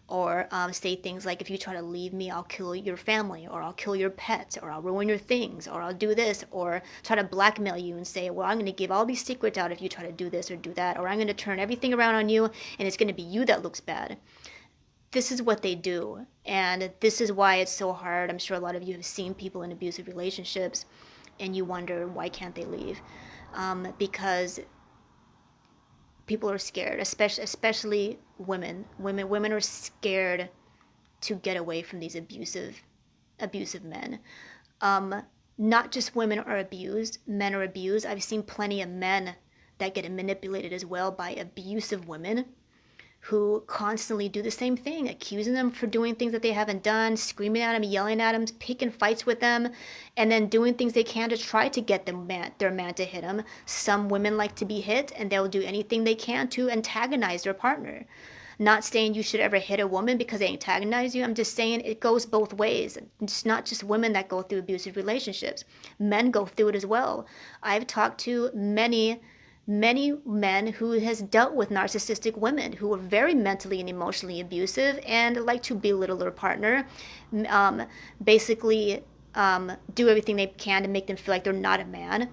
[SPEAKER 1] Or say things like, if you try to leave me, I'll kill your family, or I'll kill your pets, or I'll ruin your things, or I'll do this, or try to blackmail you and say, well, I'm going to give all these secrets out if you try to do this or do that, or I'm going to turn everything around on you, and it's going to be you that looks bad. This is what they do, and this is why it's so hard. I'm sure a lot of you have seen people in abusive relationships, and you wonder, why can't they leave? Because people are scared, especially women. Women are scared to get away from these abusive men. Not just women are abused, men are abused. I've seen plenty of men that get manipulated as well by abusive women, who constantly do the same thing, accusing them for doing things that they haven't done, screaming at them, yelling at them, picking fights with them, and then doing things they can to try to get their man to hit them. Some women like to be hit, and they'll do anything they can to antagonize their partner. Not saying you should ever hit a woman because they antagonize you. I'm just saying it goes both ways. It's not just women that go through abusive relationships. Men go through it as well. I've talked to many men who has dealt with narcissistic women who are very mentally and emotionally abusive and like to belittle their partner, basically do everything they can to make them feel like they're not a man,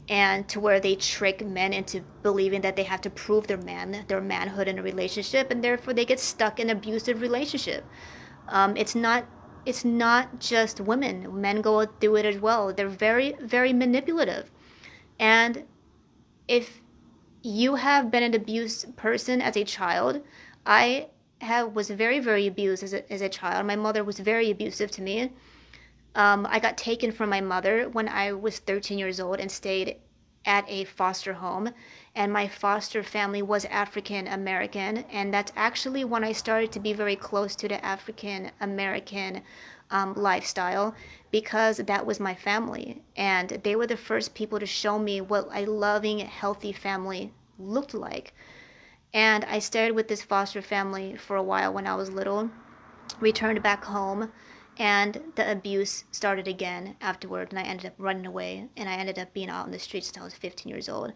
[SPEAKER 1] and to where they trick men into believing that they have to prove their manhood in a relationship, and therefore they get stuck in an abusive relationship. It's not just women. Men go through it as well. They're very, very manipulative. And if you have been an abused person as a child, I was very, very abused as a child. My mother was very abusive to me. I got taken from my mother when I was 13 years old and stayed at a foster home, and my foster family was African American, and that's actually when I started to be very close to the African American lifestyle, because that was my family, and they were the first people to show me what a loving, healthy family looked like. And I stayed with this foster family for a while when I was little, returned back home, and the abuse started again afterward, and I ended up running away, and I ended up being out in the streets until I was 15 years old.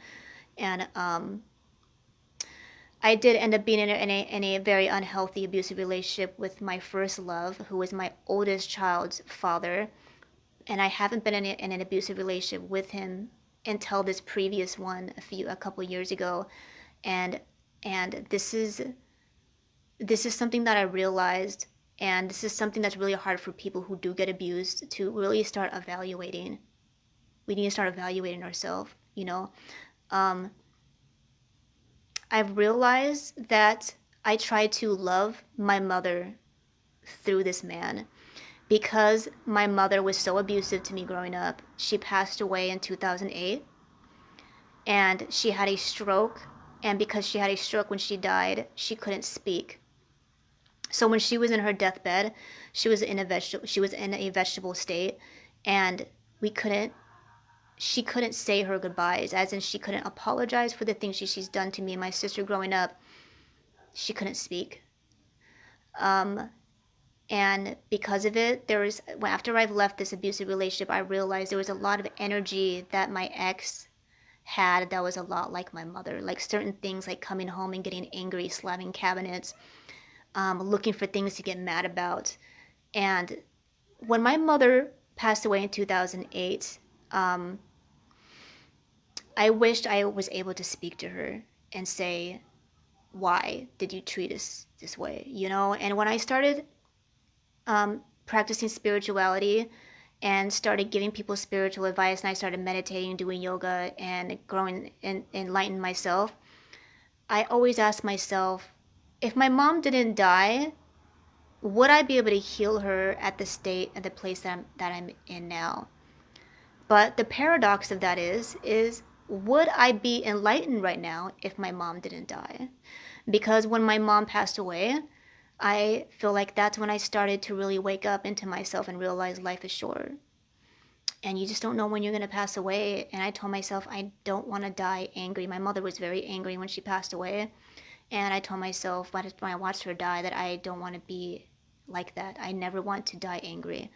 [SPEAKER 1] And I did end up being in a very unhealthy, abusive relationship with my first love, who was my oldest child's father, and I haven't been in an abusive relationship with him until this previous one a couple years ago. And this is something that I realized, and this is something that's really hard for people who do get abused to really start evaluating. We need to start evaluating ourselves, you know. I've realized that I tried to love my mother through this man, because my mother was so abusive to me growing up. She passed away in 2008, and she had a stroke, and because she had a stroke when she died, she couldn't speak. So when she was in her deathbed, she was in a vegetable state, and she couldn't say her goodbyes, as in she couldn't apologize for the things she's done to me and my sister growing up. She couldn't speak. And because of it, after I've left this abusive relationship, I realized there was a lot of energy that my ex had that was a lot like my mother. Like certain things, like coming home and getting angry, slamming cabinets, looking for things to get mad about. And when my mother passed away in 2008, I wished I was able to speak to her and say, why did you treat us this way? You know? And when I started practicing spirituality and started giving people spiritual advice, and I started meditating, doing yoga, and growing and enlightening myself, I always asked myself, if my mom didn't die, would I be able to heal her at the place that I'm in now? But the paradox of that is would I be enlightened right now if my mom didn't die? Because when my mom passed away, I feel like that's when I started to really wake up into myself and realize life is short. And you just don't know when you're going to pass away. And I told myself I don't want to die angry. My mother was very angry when she passed away. And I told myself when I watched her die that I don't want to be like that. I never want to die angry.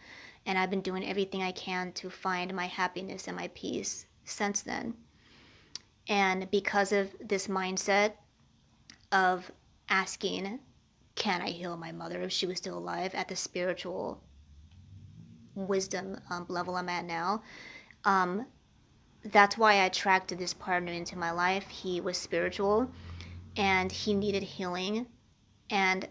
[SPEAKER 1] And I've been doing everything I can to find my happiness and my peace since then. And because of this mindset of asking, can I heal my mother if she was still alive, at the spiritual wisdom level I'm at now, that's why I attracted this partner into my life. He was spiritual, and he needed healing. And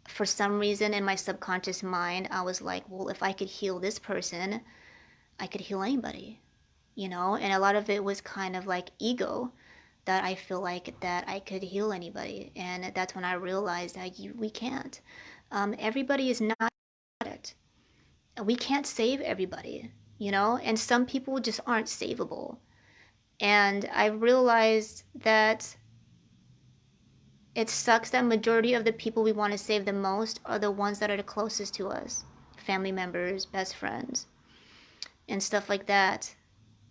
[SPEAKER 1] for some reason in my subconscious mind, I was like, well, if I could heal this person, I could heal anybody, you know? And a lot of it was kind of like ego, that I feel like that I could heal anybody. And that's when I realized that we can't. Everybody is not an addict. We can't save everybody, you know? And some people just aren't savable. And I realized that it sucks that majority of the people we want to save the most are the ones that are the closest to us. Family members, best friends, and stuff like that.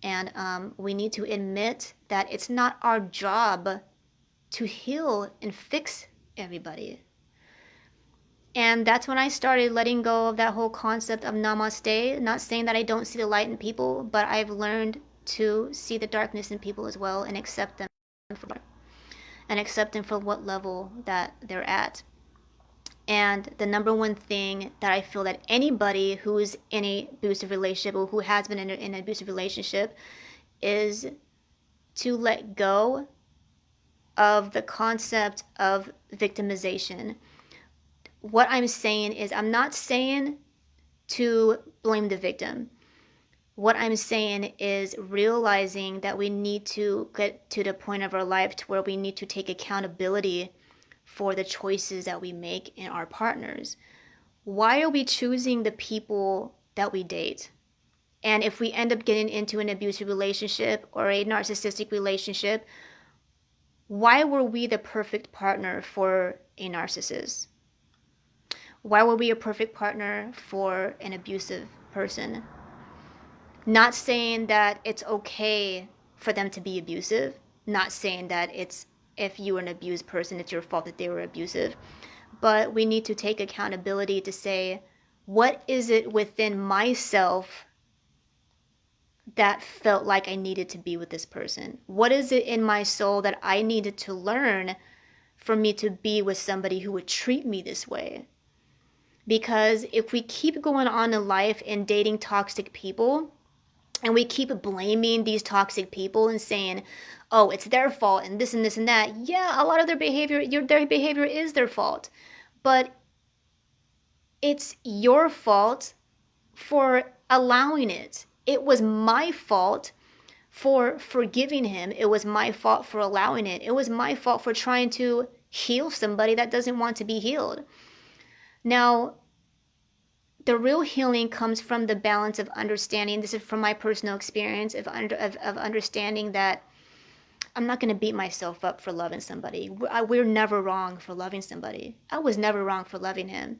[SPEAKER 1] And we need to admit that it's not our job to heal and fix everybody. And that's when I started letting go of that whole concept of namaste. Not saying that I don't see the light in people, but I've learned to see the darkness in people as well, and accept them for what level that they're at. And the number one thing that I feel that anybody who is in an abusive relationship, or who has been in an abusive relationship, is to let go of the concept of victimization. What I'm saying is, I'm not saying to blame the victim. What I'm saying is realizing that we need to get to the point of our life to where we need to take accountability for the choices that we make in our partners. Why are we choosing the people that we date? And if we end up getting into an abusive relationship or a narcissistic relationship, why were we the perfect partner for a narcissist? Why were we a perfect partner for an abusive person? Not saying that it's okay for them to be abusive. Not saying that it's, if you were an abused person, it's your fault that they were abusive. But we need to take accountability to say, what is it within myself that felt like I needed to be with this person? What is it in my soul that I needed to learn for me to be with somebody who would treat me this way? Because if we keep going on in life and dating toxic people, and we keep blaming these toxic people and saying, oh, it's their fault and this and that. Yeah, a lot of their behavior is their fault. But it's your fault for allowing it. It was my fault for forgiving him. It was my fault for allowing it. It was my fault for trying to heal somebody that doesn't want to be healed. Now, the real healing comes from the balance of understanding. This is from my personal experience of understanding that I'm not going to beat myself up for loving somebody. We're never wrong for loving somebody. I was never wrong for loving him.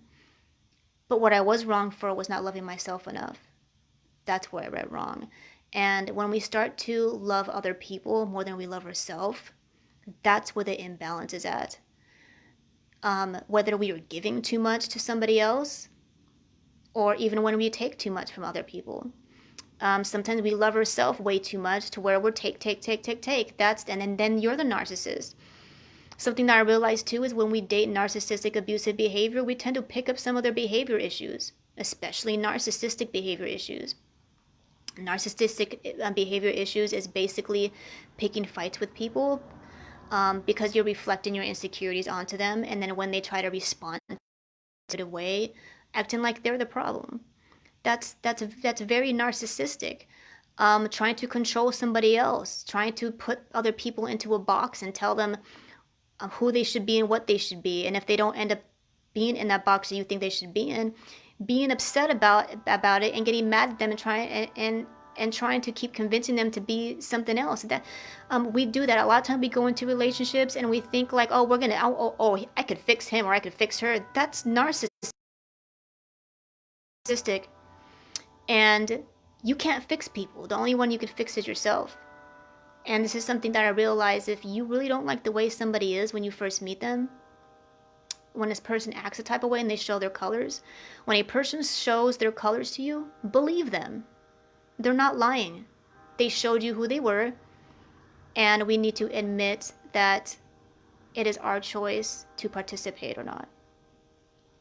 [SPEAKER 1] But what I was wrong for was not loving myself enough. That's where I went wrong. And when we start to love other people more than we love ourselves, that's where the imbalance is at. Whether we are giving too much to somebody else, or even when we take too much from other people. Sometimes we love ourselves way too much to where we're take. And then you're the narcissist. Something that I realized too is when we date narcissistic abusive behavior, we tend to pick up some of their behavior issues, especially narcissistic behavior issues. Narcissistic behavior issues is basically picking fights with people because you're reflecting your insecurities onto them, and then when they try to respond in a way, acting like they're the problem. That's very narcissistic. Trying to control somebody else, trying to put other people into a box and tell them who they should be and what they should be, and if they don't end up being in that box that you think they should be in, being upset about it and getting mad at them and trying to keep convincing them to be something else. That we do that a lot of times. We go into relationships and we think like, oh, I could fix him or I could fix her. That's narcissistic. And you can't fix people. The only one you can fix is yourself. And this is something that I realized: if you really don't like the way somebody is when you first meet them, when this person acts a type of way and they show their colors, when a person shows their colors to you, believe them. They're not lying. They showed you who they were, and we need to admit that it is our choice to participate or not.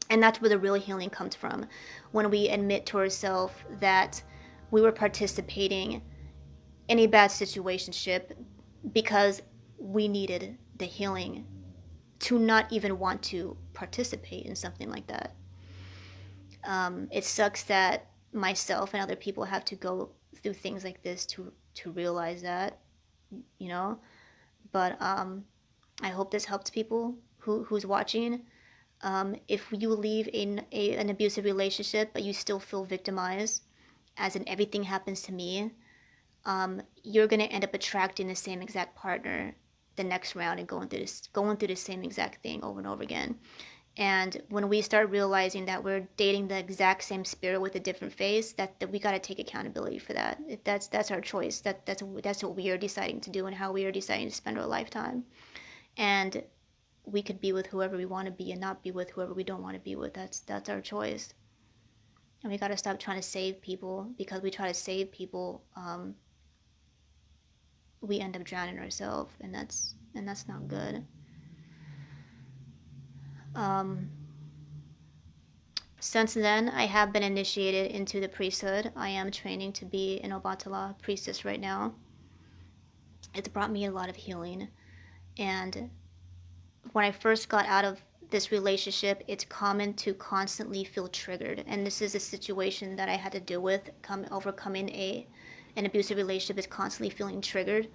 [SPEAKER 1] And that's where the real healing comes from, when we admit to ourselves that we were participating in a bad situationship because we needed the healing to not even want to participate in something like that. It sucks that myself and other people have to go through things like this to realize that, you know. But I hope this helps people who's watching. If you leave an abusive relationship but you still feel victimized, as in everything happens to me, you're going to end up attracting the same exact partner the next round and going through the same exact thing over and over again. And when we start realizing that we're dating the exact same spirit with a different face, that we got to take accountability for that. That's our choice. That's what we are deciding to do and how we are deciding to spend our lifetime. And we could be with whoever we want to be and not be with whoever we don't want to be with. That's our choice. And we got to stop trying to save people, because we try to save people, we end up drowning ourselves, and that's not good. Since then, I have been initiated into the priesthood. I am training to be an Obatala priestess right now. It's brought me a lot of healing. And when I first got out of this relationship, it's common to constantly feel triggered. And this is a situation that I had to deal with, overcoming an abusive relationship, is constantly feeling triggered.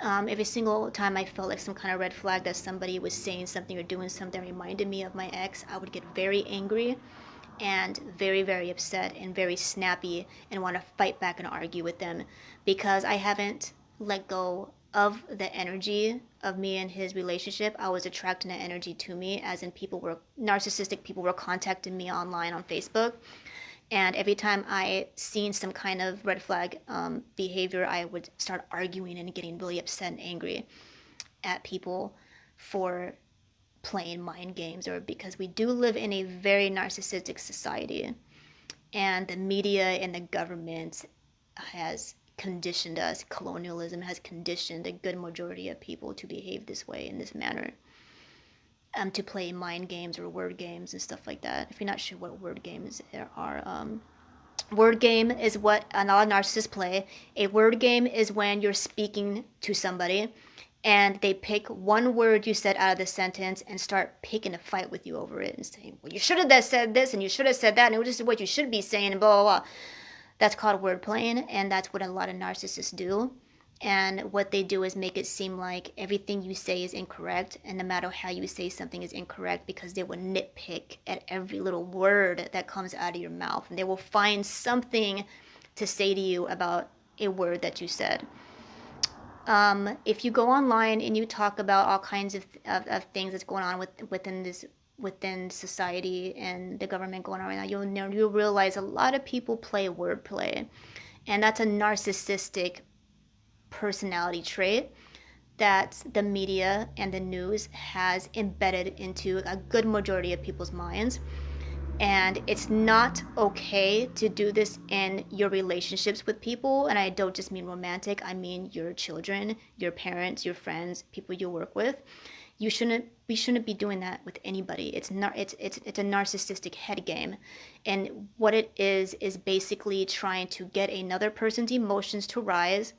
[SPEAKER 1] Every single time I felt like some kind of red flag that somebody was saying something or doing something reminded me of my ex, I would get very angry. and very, very upset and very snappy and want to fight back and argue with them because I haven't let go of the energy of me and his relationship. I was attracting that energy to me, as in narcissistic people were contacting me online on Facebook. And every time I seen some kind of red flag behavior, I would start arguing and getting really upset and angry at people for playing mind games, or because we do live in a very narcissistic society, and the media and the government has conditioned us. Colonialism has conditioned a good majority of people to behave this way, in this manner, to play mind games or word games and stuff like that. If you're not sure what word games there are, word game is what a lot of narcissists play. A word game is when you're speaking to somebody and they pick one word you said out of the sentence and start picking a fight with you over it and saying, well, you should have said this and you should have said that and this is what you should be saying and blah, blah, blah. That's called word playing, and that's what a lot of narcissists do. And what they do is make it seem like everything you say is incorrect, and no matter how you say something is incorrect, because they will nitpick at every little word that comes out of your mouth, and they will find something to say to you about a word that you said. If you go online and you talk about all kinds of things that's going on within society and the government going on right now, you'll realize a lot of people play wordplay, and that's a narcissistic personality trait that the media and the news has embedded into a good majority of people's minds. And it's not okay to do this in your relationships with people. And I don't just mean romantic, I mean your children, your parents, your friends, people you work with. We shouldn't be doing that with anybody. It's a narcissistic head game. And what it is basically trying to get another person's emotions to rise,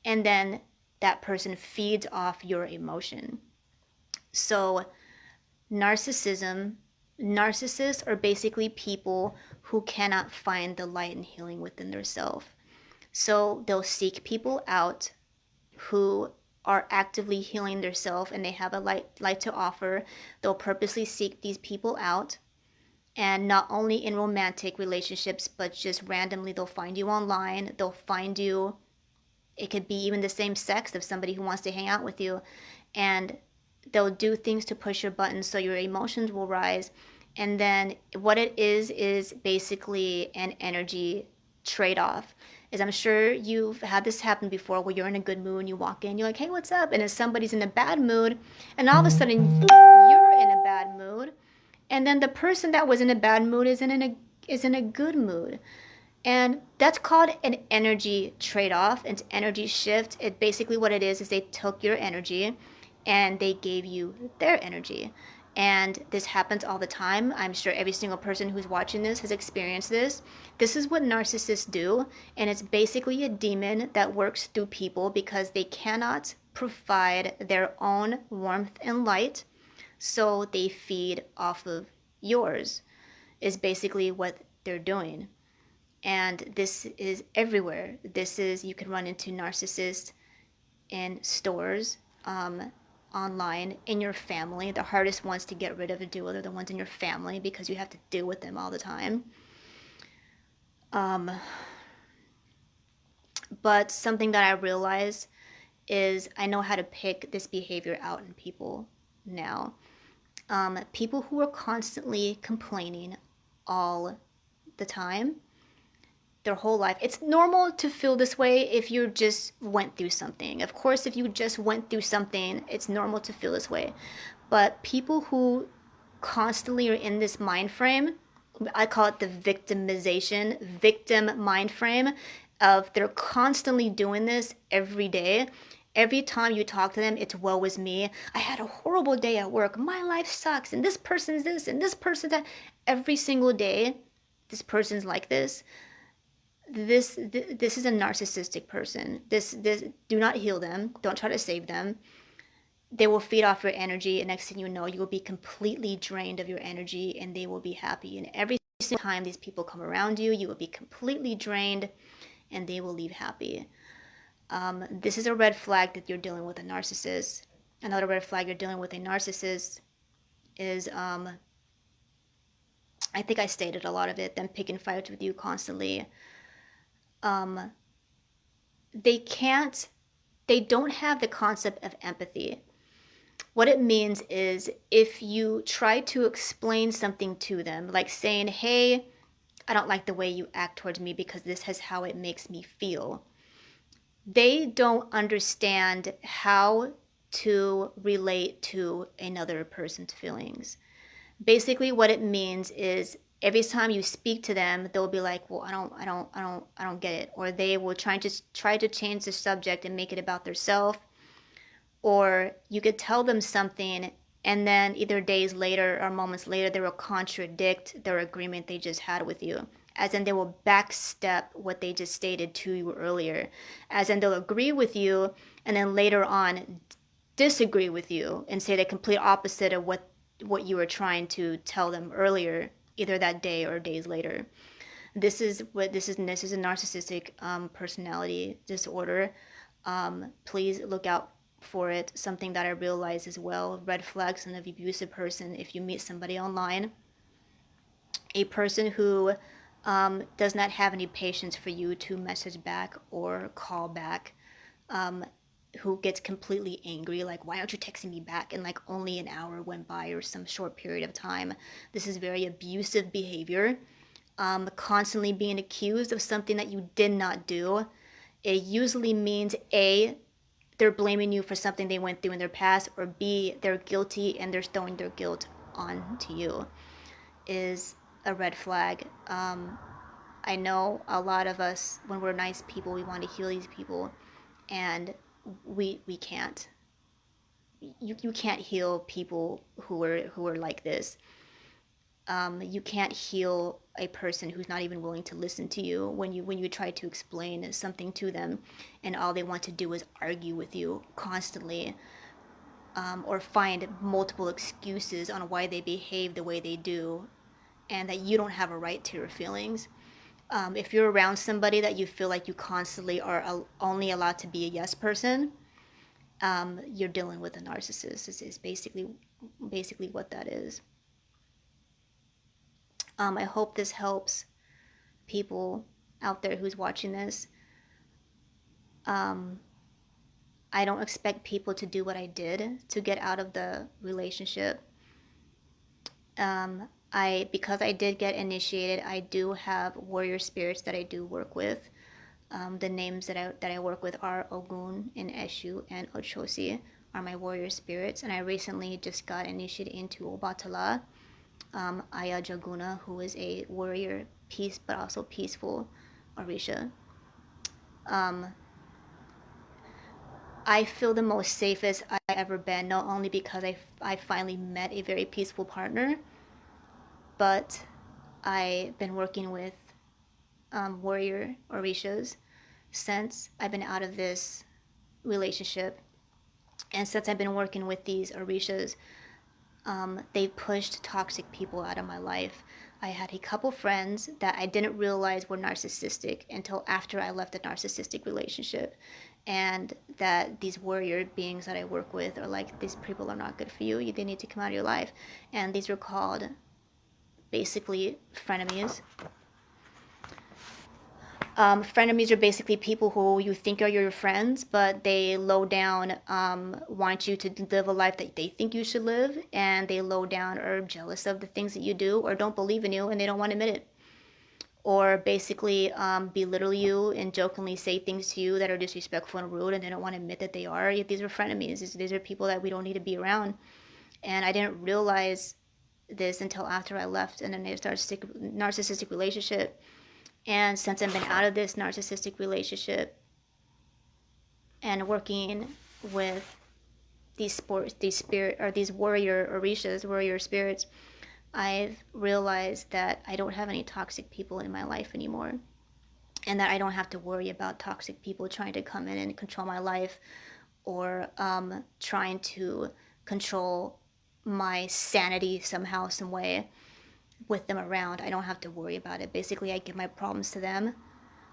[SPEAKER 1] and then that person feeds off your emotion. So narcissists are basically people who cannot find the light and healing within themselves. So they'll seek people out who are actively healing themselves and they have a light to offer. They'll purposely seek these people out, and not only in romantic relationships, but just randomly they'll find you online. They'll find you, it could be even the same sex of somebody who wants to hang out with you, and they'll do things to push your buttons so your emotions will rise. And then what it is basically an energy trade-off. As I'm sure you've had this happen before, where you're in a good mood and you walk in, you're like, hey, what's up? And then somebody's in a bad mood, and all of a sudden you're in a bad mood, and then the person that was in a bad mood is in a good mood. And that's called an energy trade-off. It's energy shift. It basically, what it is they took your energy and they gave you their energy. And this happens all the time. I'm sure every single person who's watching this has experienced this. This is what narcissists do, and it's basically a demon that works through people because they cannot provide their own warmth and light, so they feed off of yours, is basically what they're doing. And this is everywhere. You can run into narcissists in stores, online, in your family. The hardest ones to get rid of and deal with are the ones in your family, because you have to deal with them all the time. But something that I realize is I know how to pick this behavior out in people now. People who are constantly complaining all the time, their whole life. It's normal to feel this way if you just went through something. Of course, if you just went through something, it's normal to feel this way. But people who constantly are in this mind frame, I call it the victim mind frame, of they're constantly doing this every day. Every time you talk to them, it's woe is me. I had a horrible day at work. My life sucks. And this person's this and this person's that. Every single day, this person's like this. This is a narcissistic person. This do not heal them. Don't try to save them. They will feed off your energy, and next thing you know, you will be completely drained of your energy, and they will be happy. And every single time these people come around you, you will be completely drained, and they will leave happy. This is a red flag that you're dealing with a narcissist. Another red flag you're dealing with a narcissist is I think I stated a lot of it, them picking fights with you constantly. Um, they don't have the concept of empathy. What it means is if you try to explain something to them, like saying, hey, I don't like the way you act towards me because this is how it makes me feel. They don't understand how to relate to another person's feelings. Basically what it means is every time you speak to them, they'll be like, well, I don't get it. Or they will try to change the subject and make it about themselves. Or you could tell them something and then either days later or moments later they will contradict their agreement they just had with you, as in they will backstep what they just stated to you earlier, as in they'll agree with you and then later on disagree with you and say the complete opposite of what you were trying to tell them earlier, either that day or days later. This is a narcissistic personality disorder. Please look out for it. Something that I realize as well, red flags in an abusive person. If you meet somebody online, a person who does not have any patience for you to message back or call back, who gets completely angry, like, why aren't you texting me back? And like only an hour went by or some short period of time. This is very abusive behavior. Constantly being accused of something that you did not do. It usually means A, they're blaming you for something they went through in their past, or B, they're guilty and they're throwing their guilt onto you. Is a red flag. I know a lot of us, when we're nice people, we want to heal these people, and we can't. You can't heal people who are like this. You can't heal a person who's not even willing to listen to you when you try to explain something to them, and all they want to do is argue with you constantly, or find multiple excuses on why they behave the way they do, and that you don't have a right to your feelings. If you're around somebody that you feel like you constantly are only allowed to be a yes person, you're dealing with a narcissist. Is basically what that is. I hope this helps people out there who's watching this. I don't expect people to do what I did to get out of the relationship. Because I did get initiated, I do have warrior spirits that I do work with. The names that I work with are Ogun and Eshu and Ochosi are my warrior spirits, and I recently just got initiated into Obatala, Aya Jaguna, who is a warrior, peace but also peaceful Orisha. I feel the most safest I've ever been, not only because I finally met a very peaceful partner, but I've been working with warrior Orishas since I've been out of this relationship. And since I've been working with these Orishas, they pushed toxic people out of my life. I had a couple friends that I didn't realize were narcissistic until after I left a narcissistic relationship. And that these warrior beings that I work with are like, these people are not good for you. They need to come out of your life. And these were called basically frenemies. Frenemies are basically people who you think are your friends, but they low down want you to live a life that they think you should live, and they low down are jealous of the things that you do, or don't believe in you and they don't want to admit it, or basically belittle you and jokingly say things to you that are disrespectful and rude, and they don't want to admit that they are. These are frenemies. These are people that we don't need to be around. And I didn't realize this until after I left in a narcissistic relationship. And since I've been out of this narcissistic relationship and working with these warrior Orishas, warrior spirits, I've realized that I don't have any toxic people in my life anymore, and that I don't have to worry about toxic people trying to come in and control my life, or trying to control my sanity somehow, some way, with them around. I don't have to worry about it. Basically, I give my problems to them.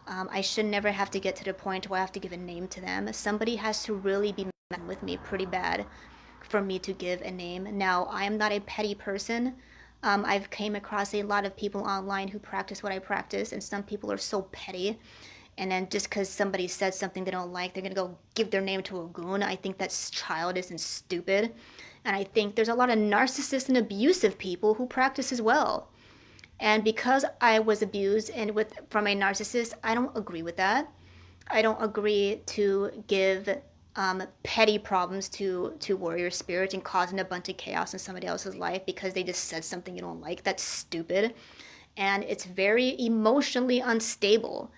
[SPEAKER 1] I should never have to get to the point where I have to give a name to them. Somebody has to really be mad with me pretty bad for me to give a name. Now, I am not a petty person. I've came across a lot of people online who practice what I practice, and some people are so petty. And then just because somebody says something they don't like, they're gonna go give their name to a goon. I think that's childish and stupid. And I think there's a lot of narcissist and abusive people who practice as well. And because I was abused and from a narcissist, I don't agree with that. I don't agree to give petty problems to warrior spirits and causing a bunch of chaos in somebody else's life because they just said something you don't like. That's stupid, and it's very emotionally unstable.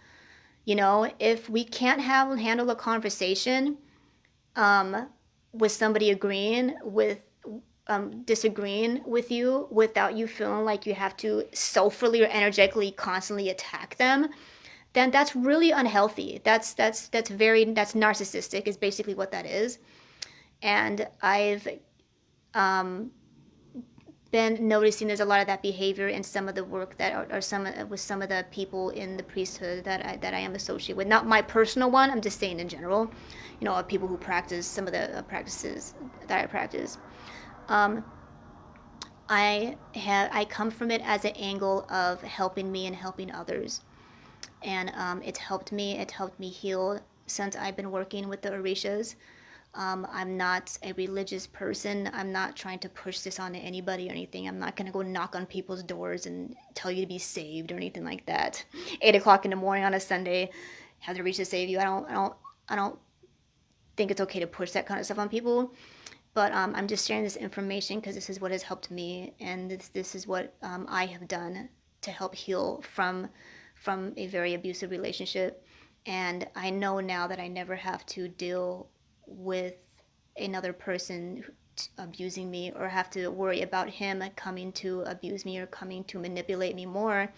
[SPEAKER 1] You know, if we can't handle a conversation with somebody agreeing with disagreeing with you without you feeling like you have to soulfully or energetically constantly attack them, then that's really unhealthy. That's narcissistic is basically what that is. And I've been noticing there's a lot of that behavior in some of the work that are with some of the people in the priesthood that I am associated with. Not my personal one. I'm just saying in general. You know, people who practice some of the practices that I practice. I come from it as an angle of helping me and helping others, and it's helped me. It helped me heal since I've been working with the Orishas. I'm not a religious person. I'm not trying to push this onto anybody or anything. I'm not going to go knock on people's doors and tell you to be saved or anything like that. 8 o'clock in the morning on a Sunday, have the Orishas save you. I don't think it's okay to push that kind of stuff on people. But I'm just sharing this information because this is what has helped me, and this is what I have done to help heal from a very abusive relationship. And I know now that I never have to deal with another person abusing me or have to worry about him coming to abuse me or coming to manipulate me more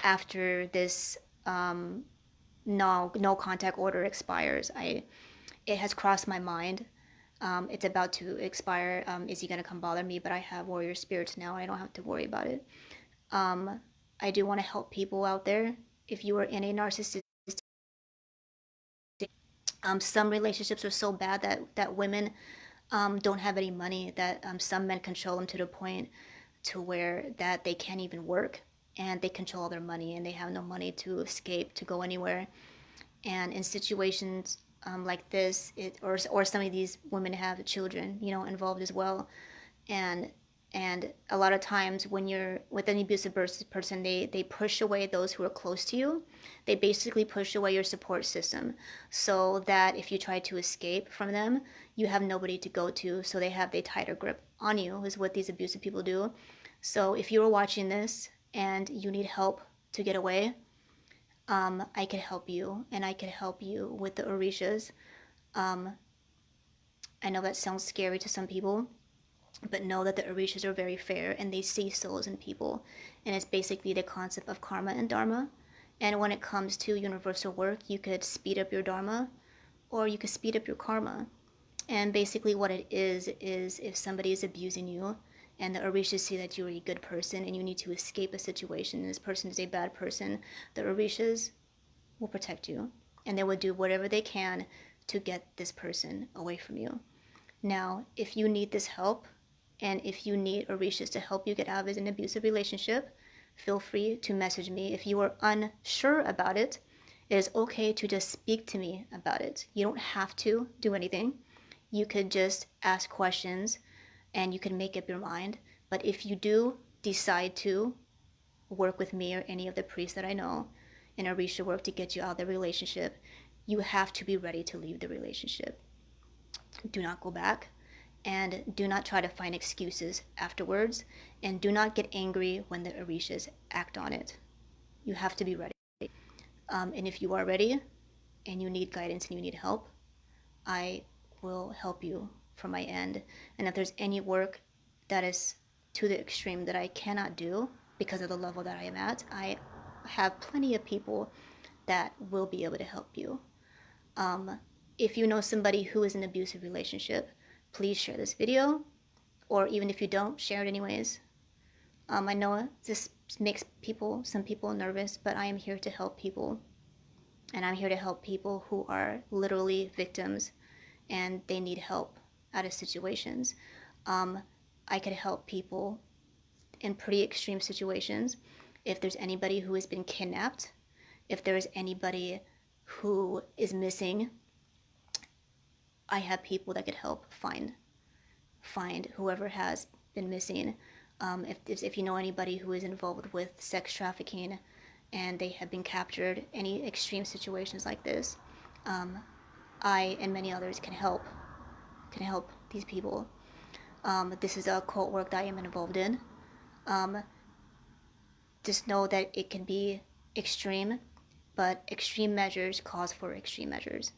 [SPEAKER 1] after this no contact order expires. It has crossed my mind. It's about to expire. Is he going to come bother me? But I have warrior spirits now. I don't have to worry about it. I do want to help people out there. If you are in a narcissistic, some relationships are so bad that women don't have any money, that some men control them to the point to where that they can't even work, and they control all their money and they have no money to escape, to go anywhere. And in situations like this, or some of these women have children, you know, involved as well. And a lot of times when you're with an abusive person, they push away those who are close to you. They basically push away your support system, so that if you try to escape from them, you have nobody to go to. So they have a tighter grip on you, is what these abusive people do. So if you are watching this and you need help to get away, I could help you, and I could help you with the Orishas. I know that sounds scary to some people, but know that the Orishas are very fair and they see souls in people. And it's basically the concept of karma and dharma. And when it comes to universal work, you could speed up your dharma or you could speed up your karma. And basically what it is if somebody is abusing you and the Orishas see that you're a good person and you need to escape a situation and this person is a bad person, the Orishas will protect you and they will do whatever they can to get this person away from you. Now, if you need this help, and if you need Orishas to help you get out of an abusive relationship, feel free to message me. If you are unsure about it, it is okay to just speak to me about it. You don't have to do anything. You could just ask questions and you can make up your mind. But if you do decide to work with me or any of the priests that I know in Orisha work to get you out of the relationship, you have to be ready to leave the relationship. Do not go back. And do not try to find excuses afterwards, and do not get angry when the Orishas act on it. You have to be ready. And if you are ready and you need guidance and you need help, I will help you from my end. And if there's any work that is to the extreme that I cannot do because of the level that I am at, I have plenty of people that will be able to help you. If you know somebody who is in an abusive relationship, please share this video, or even if you don't, share it anyways. I know this makes some people nervous, but I am here to help people. And I'm here to help people who are literally victims and they need help out of situations. I could help people in pretty extreme situations. If there's anybody who has been kidnapped, if there's anybody who is missing, I have people that could help find whoever has been missing. If you know anybody who is involved with sex trafficking and they have been captured, any extreme situations like this, I and many others can help these people. This is a occult work that I am involved in. Just know that it can be extreme, but extreme measures cause for extreme measures.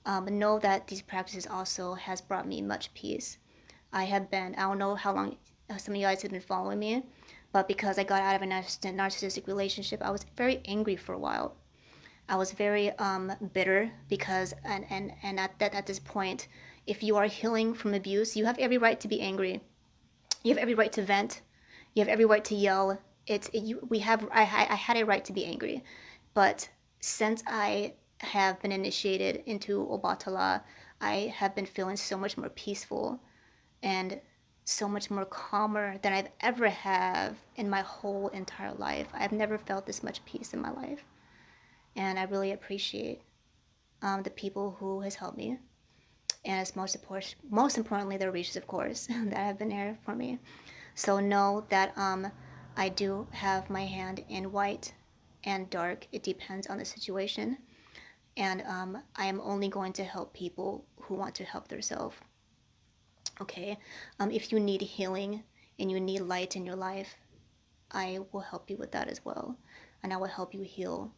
[SPEAKER 1] Know that these practices also has brought me much peace. I don't know how long some of you guys have been following me, but because I got out of a narcissistic relationship, I was very angry for a while. I was very bitter because, and at this point, if you are healing from abuse, you have every right to be angry. You have every right to vent. You have every right to yell. I had a right to be angry, but since I have been initiated into Obatala, I have been feeling so much more peaceful and so much more calmer than I've ever have in my whole entire life. I've never felt this much peace in my life, and I really appreciate the people who has helped me, and it's most importantly the Orishas, of course, that have been there for me. So know that I do have my hand in white and dark. It depends on the situation, and I am only going to help people who want to help themselves. Okay, if you need healing and you need light in your life, I will help you with that as well, and I will help you heal.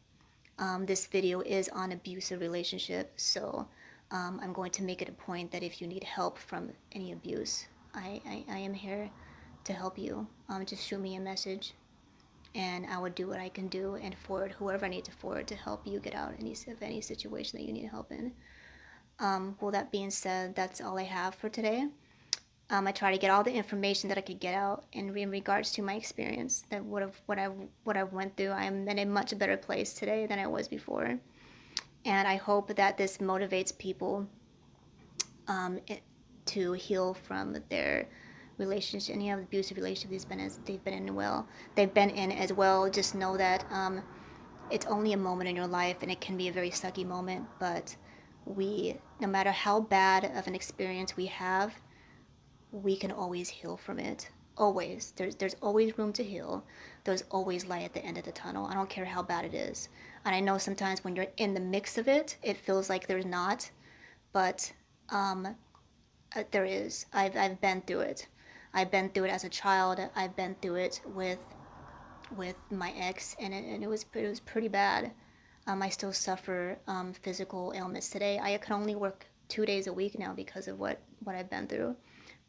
[SPEAKER 1] This video is on abusive relationship, so I'm going to make it a point that if you need help from any abuse, I am here to help you. Just shoot me a message, and I will do what I can do and forward whoever I need to forward to help you get out of any situation that you need help in. Well, that being said, that's all I have for today. I try to get all the information that I could get out in regards to my experience, that what I went through. I am in a much better place today than I was before, and I hope that this motivates people to heal from their relationship, any of the abusive relationships they've been in as well. Just know that it's only a moment in your life, and it can be a very sucky moment. But no matter how bad of an experience we have, we can always heal from it. Always. There's always room to heal. There's always light at the end of the tunnel. I don't care how bad it is. And I know sometimes when you're in the mix of it, it feels like there's not. But there is. I've been through it. I've been through it as a child. I've been through it with my ex, and it was pretty bad. I still suffer physical ailments today. I can only work 2 days a week now because of what I've been through.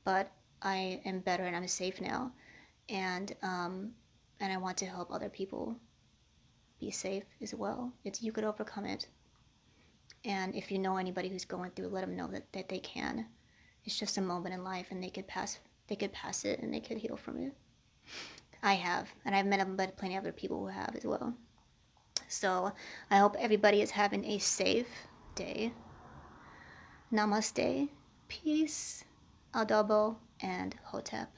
[SPEAKER 1] But I am better and I'm safe now, and I want to help other people be safe as well. You could overcome it, and if you know anybody who's going through, let them know that they can. It's just a moment in life, and they could pass it, and they could heal from it. I have, and I've met plenty of other people who have as well. So I hope everybody is having a safe day. Namaste, peace, adobo, and hotep.